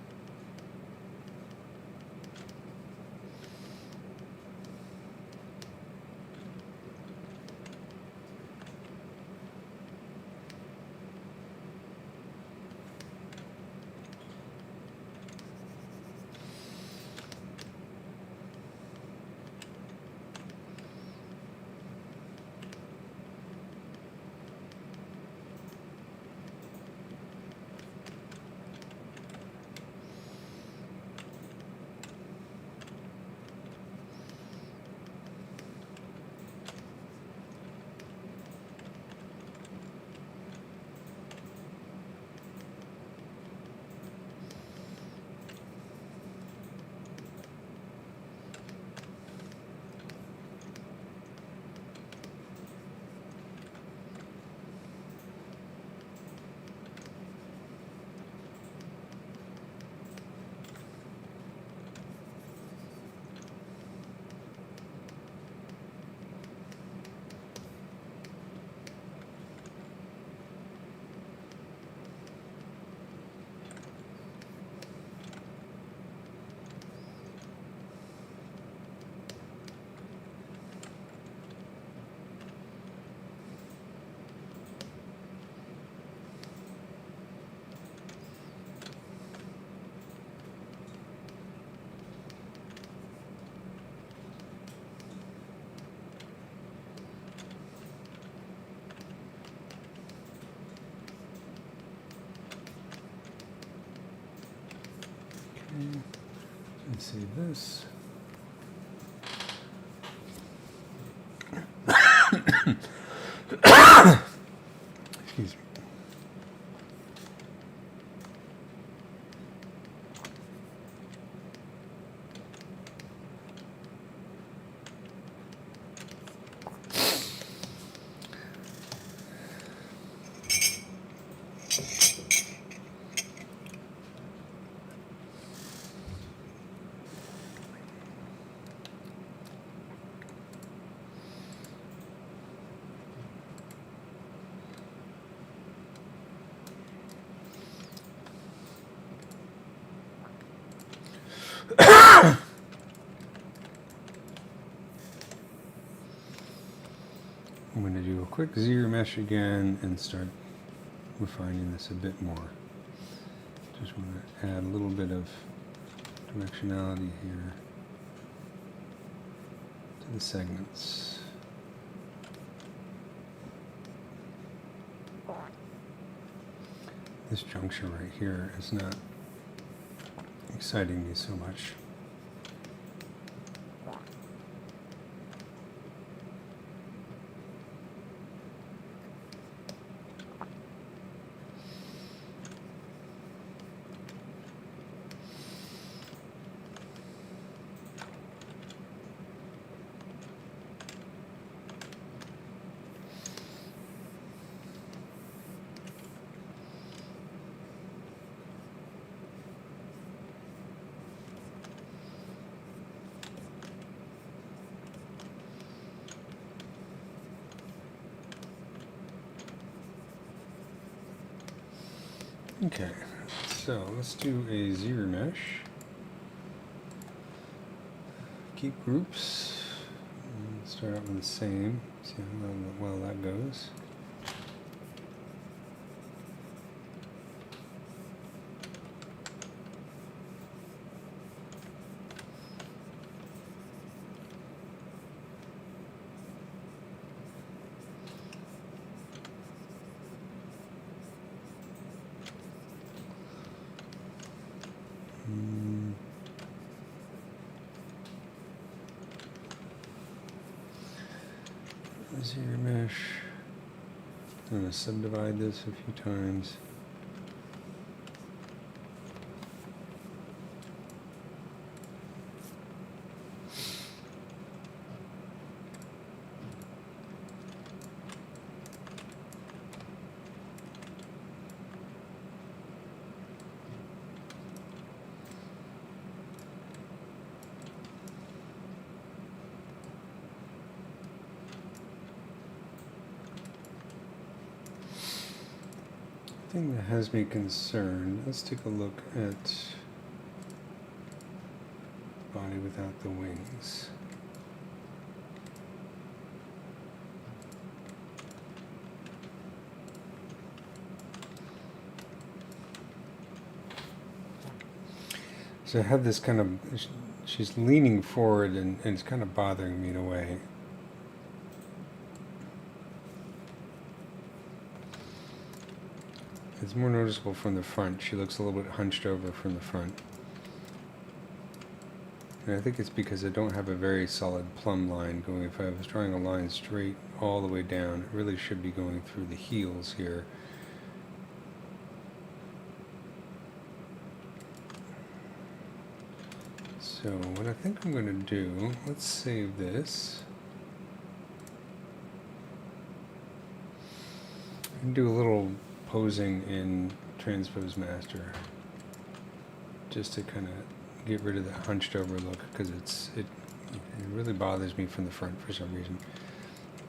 Let's save this. Excuse me. I'm going to do a quick ZBrush again and start refining this a bit more. Just want to add a little bit of directionality here to the segments. This juncture right here is not exciting me so much. Okay, so let's do a ZBrush. Keep groups. And start out with the same. See how well that goes. ZBrush. I'm going to subdivide this a few times. thing that has me concerned. Let's take a look at body without the wings. So I have this kind of, she's leaning forward and it's kind of bothering me in a way. It's more noticeable from the front. She looks a little bit hunched over from the front. And I think it's because I don't have a very solid plumb line going. If I was drawing a line straight all the way down, it really should be going through the heels here. So what I think I'm going to do, let's save this. And do a little posing in Transpose Master, just to kind of get rid of that hunched over look, because it really bothers me from the front for some reason.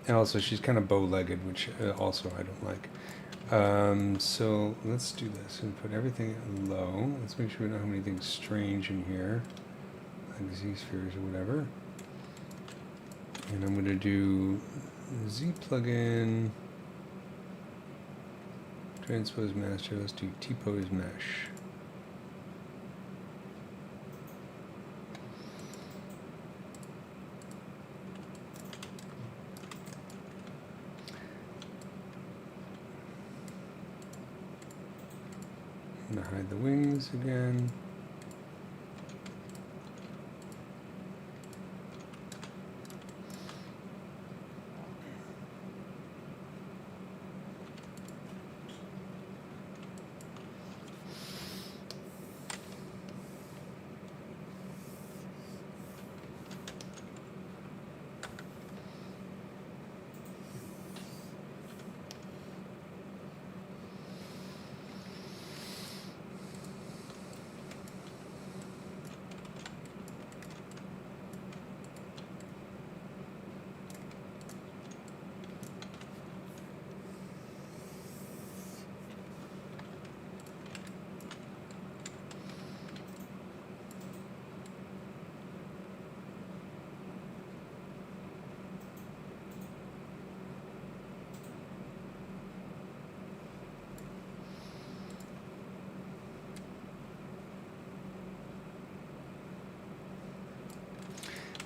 And also she's kind of bow-legged, which also I don't like. So let's do this and put everything low. Let's make sure we don't have anything strange in here, like Z-spheres or whatever. And I'm going to do Z plugin, Transpose Master. Let's do T-Pose Mesh. I'm going to hide the wings again.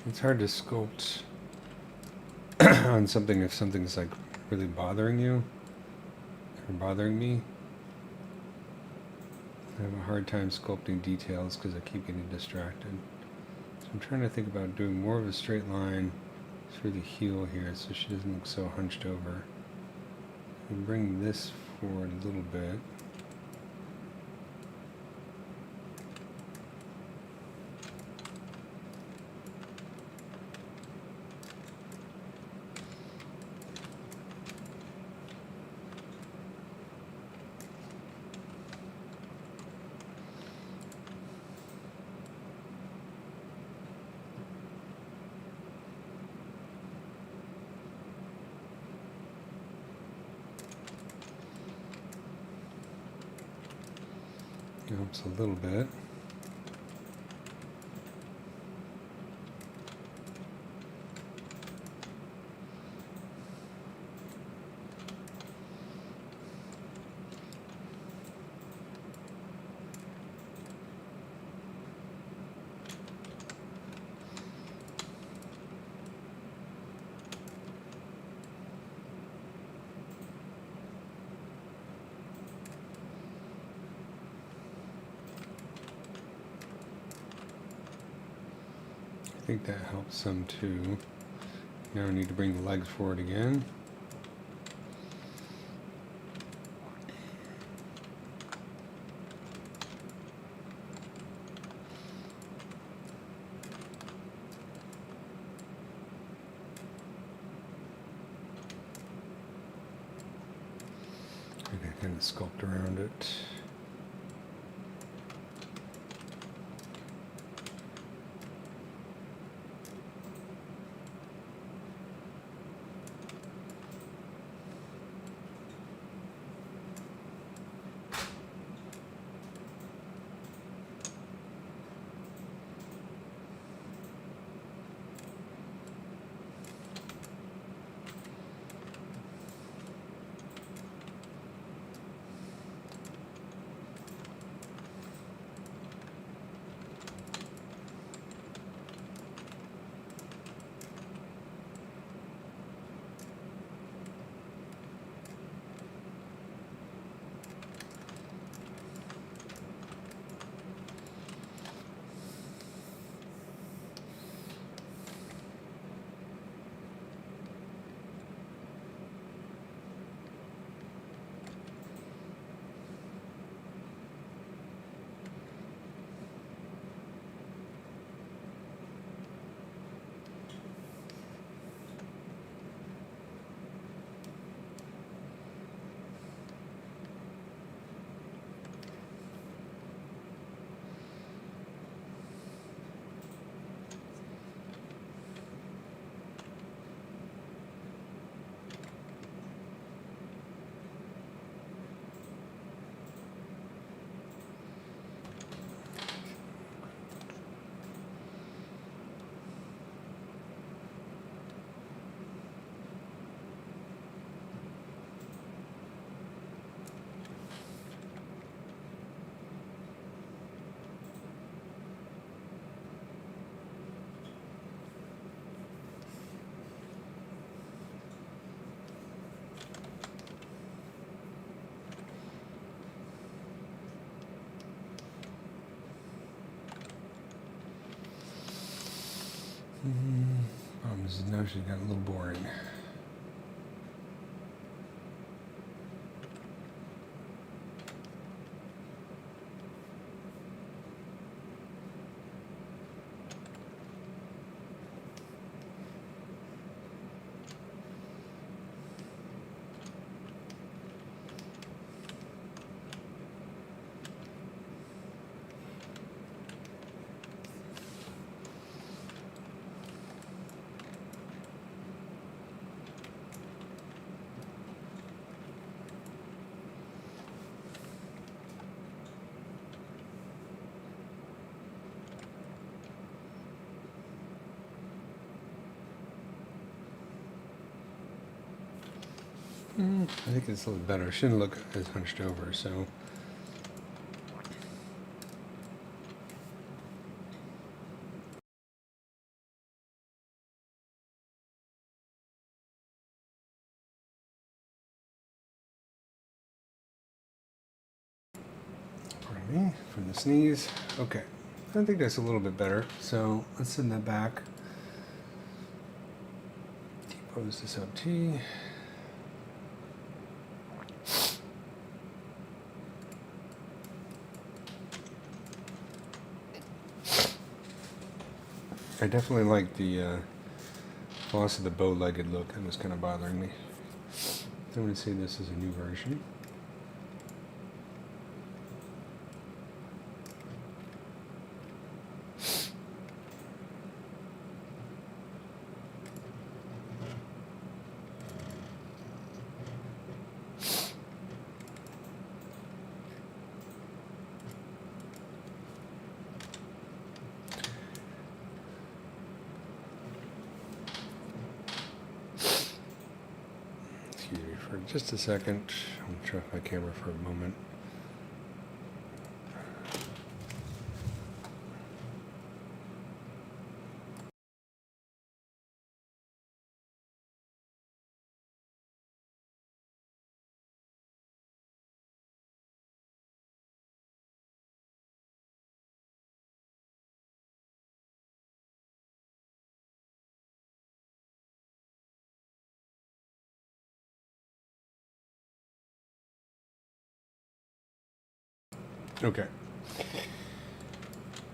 It's hard to sculpt on something if something's like really bothering you or bothering me. I have a hard time sculpting details because I keep getting distracted. So I'm trying to think about doing more of a straight line through the heel here so she doesn't look so hunched over. And bring this forward a little bit. Helps a little bit. I think that helps some too. Now I need to bring the legs forward again. I can kind of sculpt around it. now she's got a little boring. I think it's a little better. It shouldn't look as hunched over, so. Pardon me for the sneeze. Okay, I think that's a little bit better. So let's send that back. Depose this up T. I definitely like the loss of the bow-legged look. That was kind of bothering me. I'm going to say this is a new version. For just a second, I'm going to turn off my camera for a moment. Okay.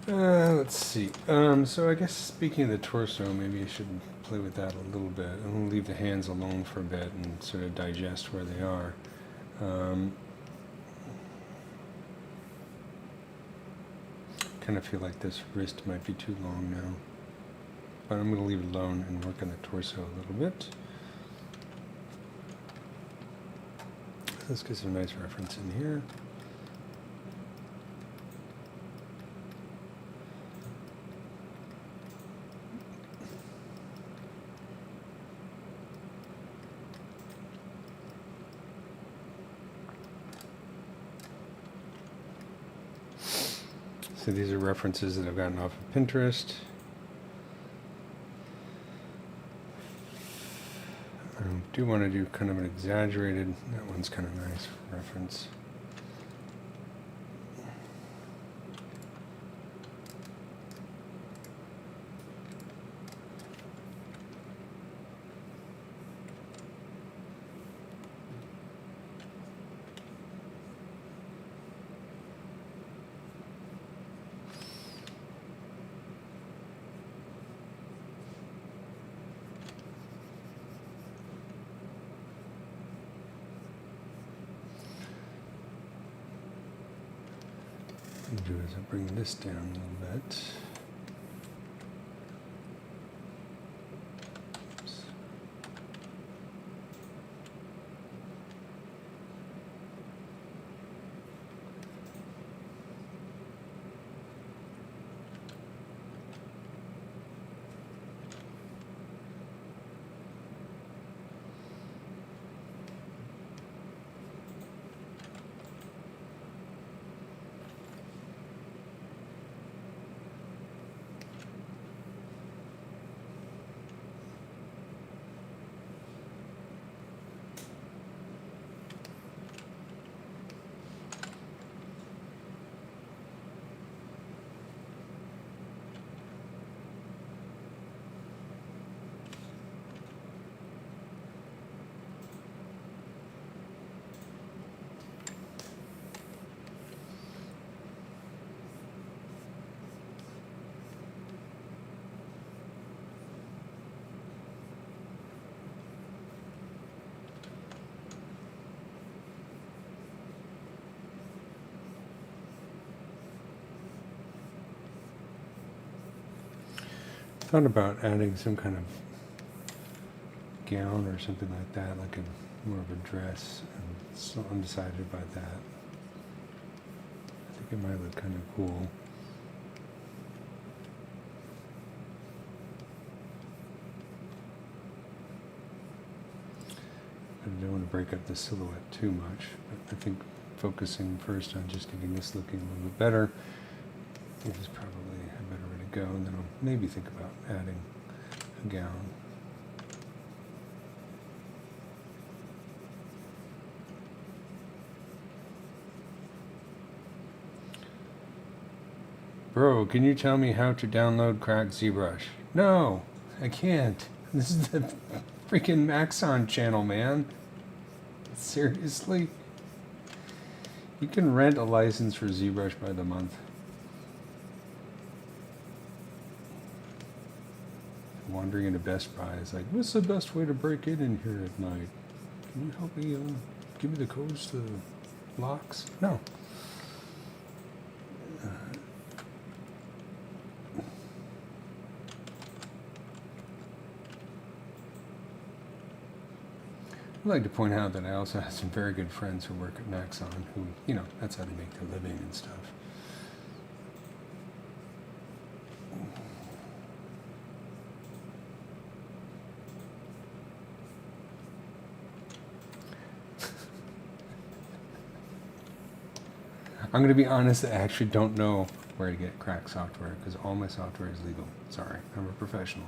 Let's see. So I guess speaking of the torso, maybe I should play with that a little bit. I'm going to leave the hands alone for a bit and sort of digest where they are. Kind of feel like this wrist might be too long now. But I'm going to leave it alone and work on the torso a little bit. Let's get some nice reference in here. So these are references that I've gotten off of Pinterest. I do want to do kind of an exaggerated, that one's kind of nice reference. What I'll do is I'll bring this down a little bit. Oops. Thought about adding some kind of gown or something like that, like a more of a dress. I'm still undecided about that. I think it might look kind of cool. I don't want to break up the silhouette too much, but I think focusing first on just getting this looking a little bit better is probably a better way to go, and then I'll maybe think about adding a gown. Bro, can you tell me how to download cracked ZBrush? No, I can't. This is the freaking Maxon channel, man. Seriously? You can rent a license for ZBrush by the month. Wandering into Best Buy is like, what's the best way to break in here at night? Can you help me give me the codes to the locks? No. I'd like to point out that I also have some very good friends who work at Maxon who, you know, that's how they make their living and stuff. I'm going to be honest, I actually don't know where to get cracked software because all my software is legal. Sorry, I'm a professional.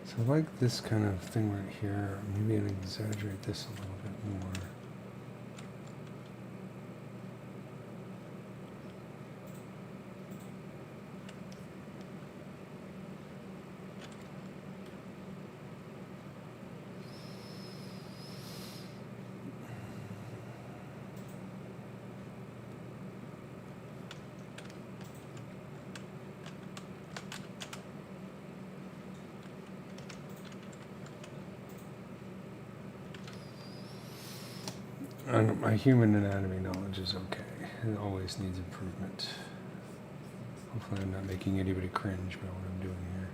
So I like this kind of thing right here. Maybe I'll exaggerate this a little bit more. My human anatomy knowledge is okay. It always needs improvement. Hopefully I'm not making anybody cringe by what I'm doing here.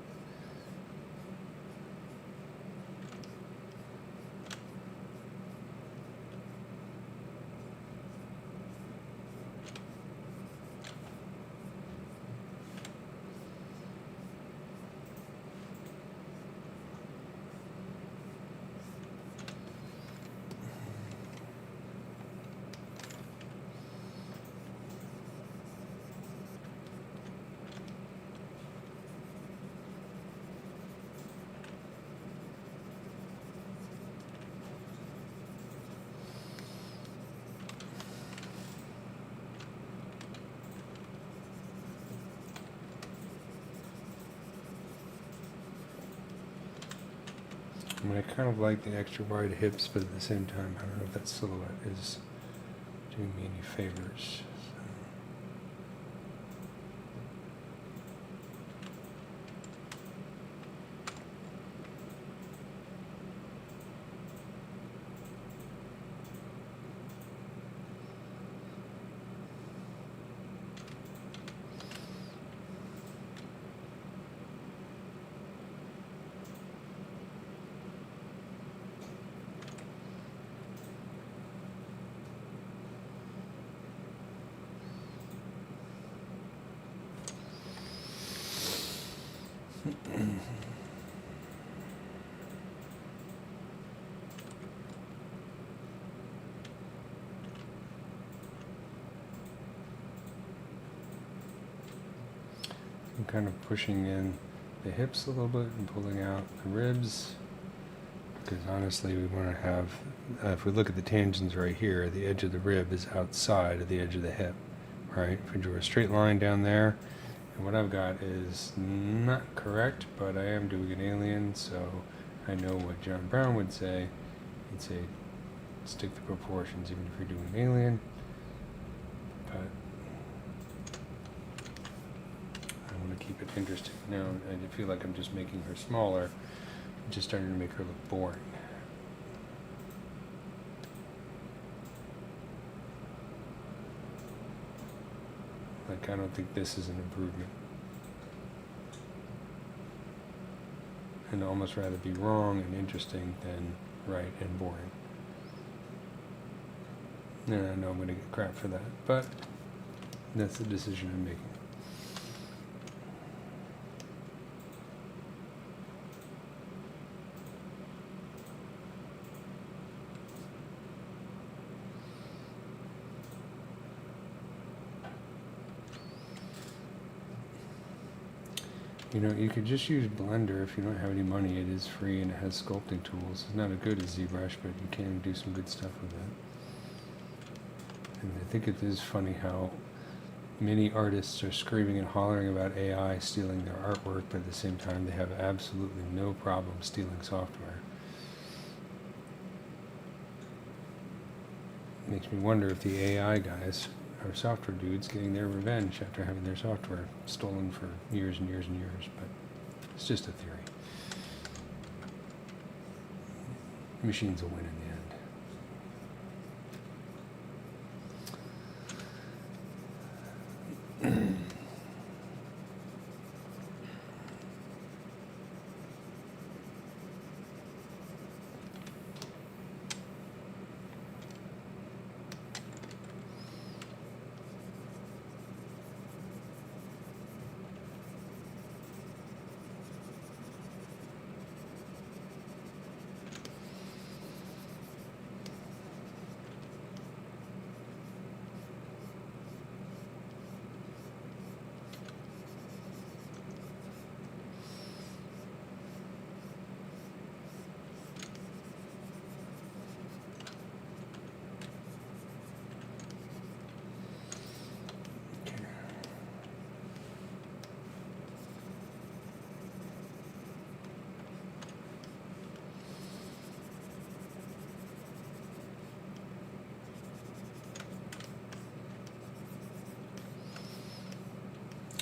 I mean, I kind of like the extra wide hips, but at the same time, I don't know if that silhouette is doing me any favors. I'm kind of pushing in the hips a little bit and pulling out the ribs. Because honestly, we want to have, if we look at the tangents right here, the edge of the rib is outside of the edge of the hip, right? If we draw a straight line down there, and what I've got is not correct, but I am doing an alien, so I know what John Brown would say. He'd say, stick the proportions even if you're doing an alien. But I want to keep it interesting. Now, I feel like I'm just making her smaller, just starting to make her look boring. Like, I don't think this is an improvement. And I'd almost rather be wrong and interesting than right and boring. And I know I'm going to get crap for that, but that's the decision I'm making. You know, you could just use Blender if you don't have any money. It is free and it has sculpting tools. It's not as good as ZBrush, but you can do some good stuff with it. And I think it is funny how many artists are screaming and hollering about AI stealing their artwork, but at the same time they have absolutely no problem stealing software. It makes me wonder if the AI guys are software dudes getting their revenge after having their software stolen for years and years and years, but it's just a theory. Machines will win in the end.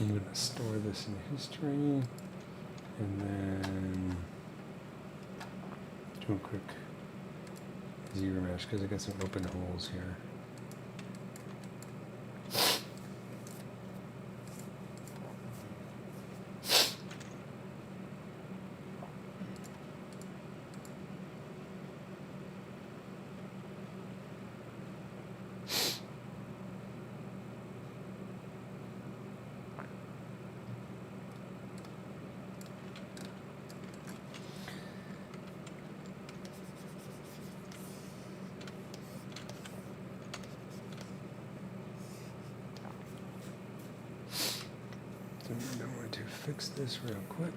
I'm going to store this in history, and then do a quick ZBrush because I got some open holes here. I'm going to fix this real quick.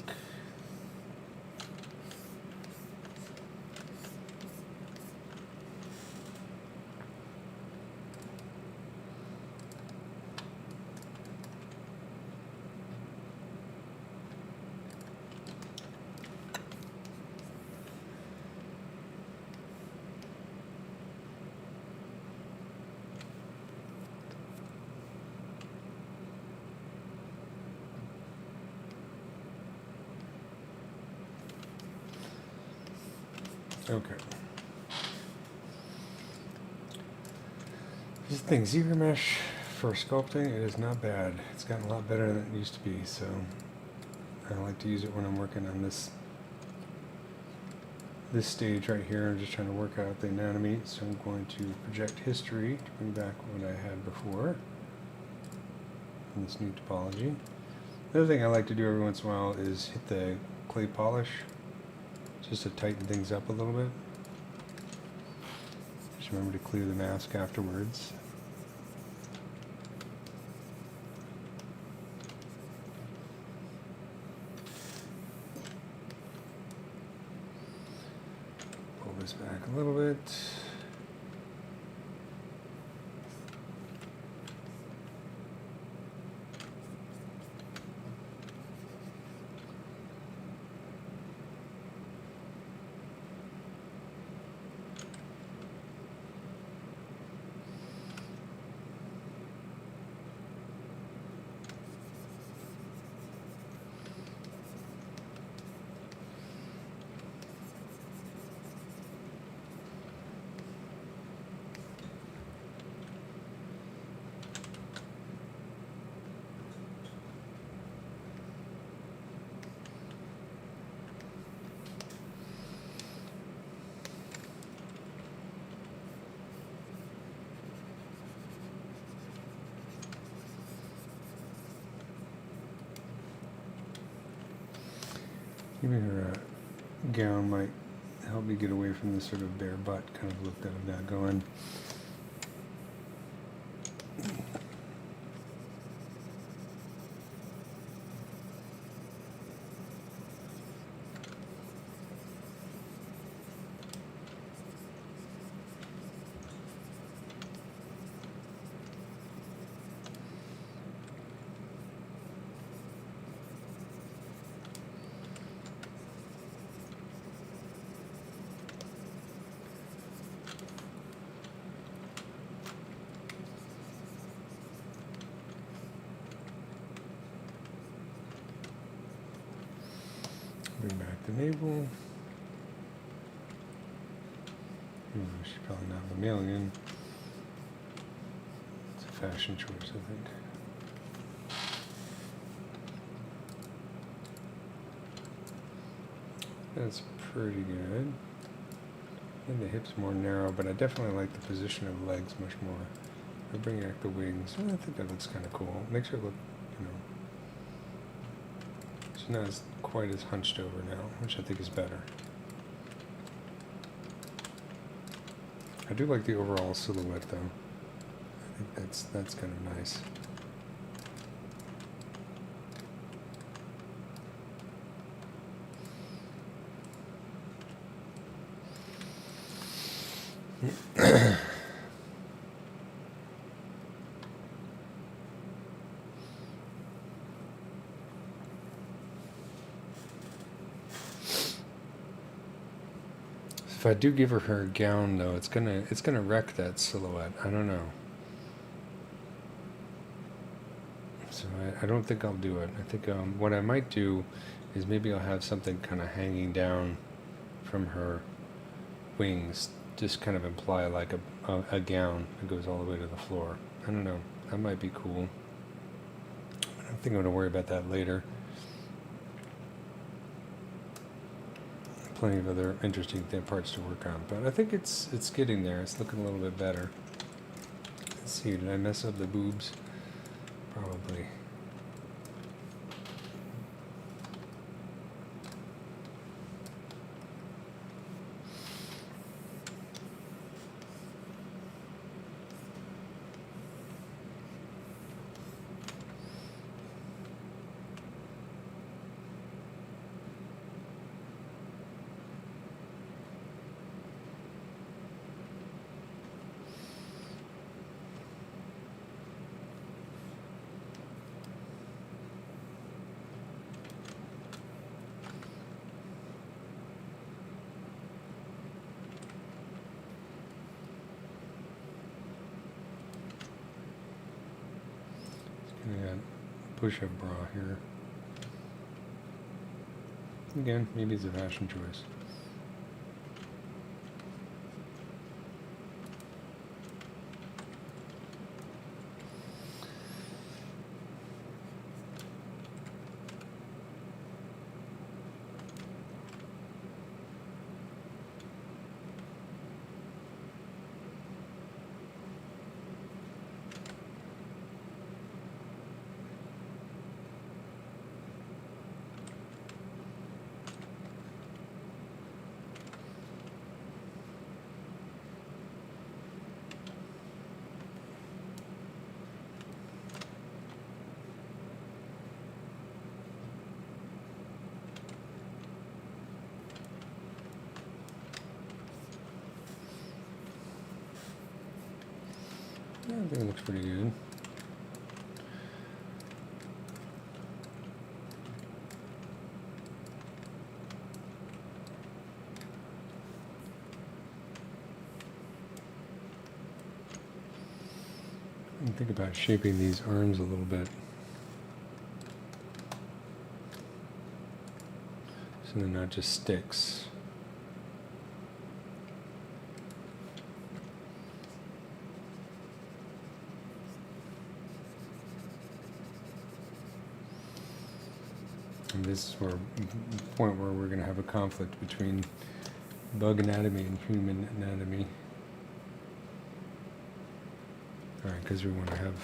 Okay. This thing, ZBrush for sculpting, it is not bad. It's gotten a lot better than it used to be, so I like to use it when I'm working on this stage right here. I'm just trying to work out the anatomy, so I'm going to project history to bring back what I had before in this new topology. The other thing I like to do every once in a while is hit the clay polish just to tighten things up a little bit. Just remember to clear the mask afterwards. this back a little bit. Maybe her gown might help me get away from this sort of bare butt kind of look that I've got going. Bring back the navel. She's probably not mammalian. It's a fashion choice, I think. That's pretty good. And the hips more narrow, but I definitely like the position of the legs much more. I bring back the wings. I think that looks kind of cool. Makes her look, she's not quite as hunched over now, which I think is better. I do like the overall silhouette, though. I think that's kind of nice. If I do give her a gown, though, it's gonna wreck that silhouette. I don't know. So I don't think I'll do it. I think what I might do is maybe I'll have something kind of hanging down from her wings, just kind of imply like a gown that goes all the way to the floor. I don't know. That might be cool. I don't think I'm gonna worry about that later. Plenty of other interesting parts to work on, but I think it's getting there. It's looking a little bit better. Let's see, did I mess up the boobs? Probably. We got push-up bra here. Again, maybe it's a fashion choice. looks pretty good. And think about shaping these arms a little bit, so they're not just sticks. And this is where the point where we're going to have a conflict between bug anatomy and human anatomy. Alright, because we want to have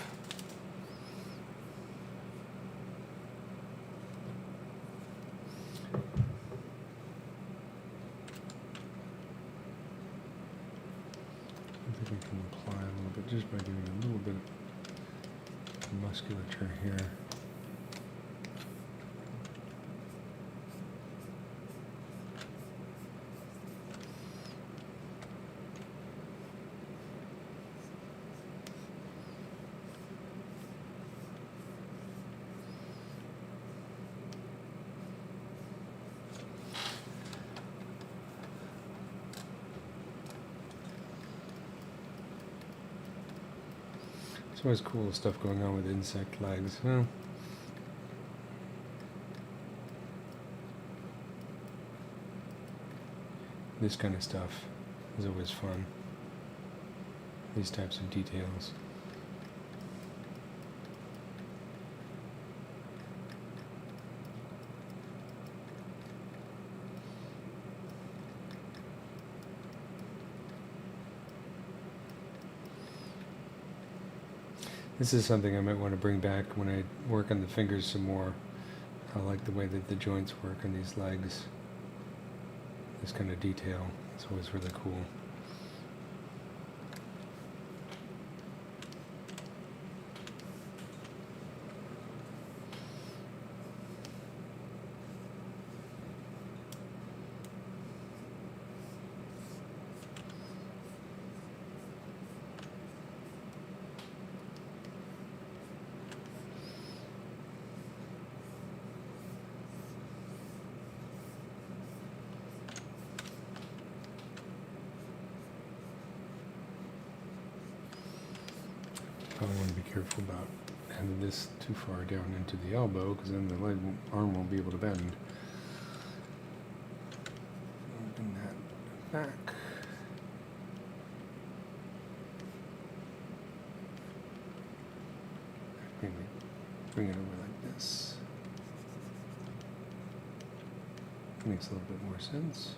I think we can apply a little bit just by doing a little bit of musculature here. There's always cool stuff going on with insect legs. Well, this kind of stuff is always fun. These types of details. This is something I might want to bring back when I work on the fingers some more. I like the way that the joints work on these legs. This kind of detail is always really cool. Probably want to be careful about having this too far down into the elbow, because then the arm won't be able to bend. Bring that back. Maybe bring it over like this. Makes a little bit more sense.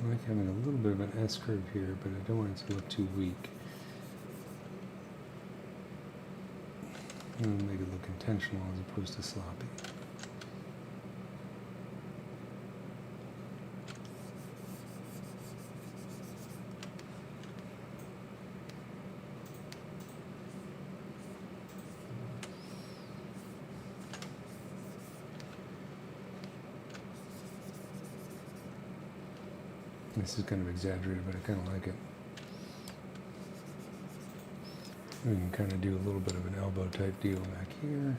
I like having a little bit of an S curve here, but I don't want it to look too weak. I'm going to make it look intentional as opposed to sloppy. This is kind of exaggerated, but I kind of like it. We can kind of do a little bit of an elbow type deal back here.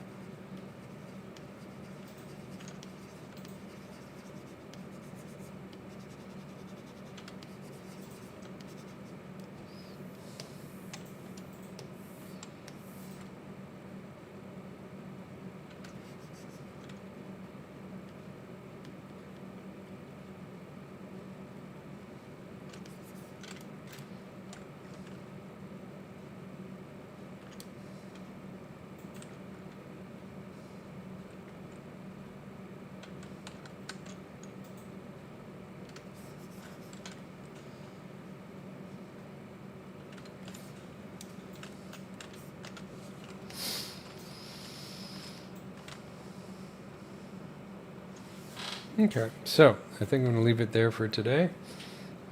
Okay, so I think I'm going to leave it there for today.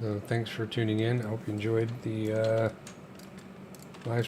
So thanks for tuning in. I hope you enjoyed the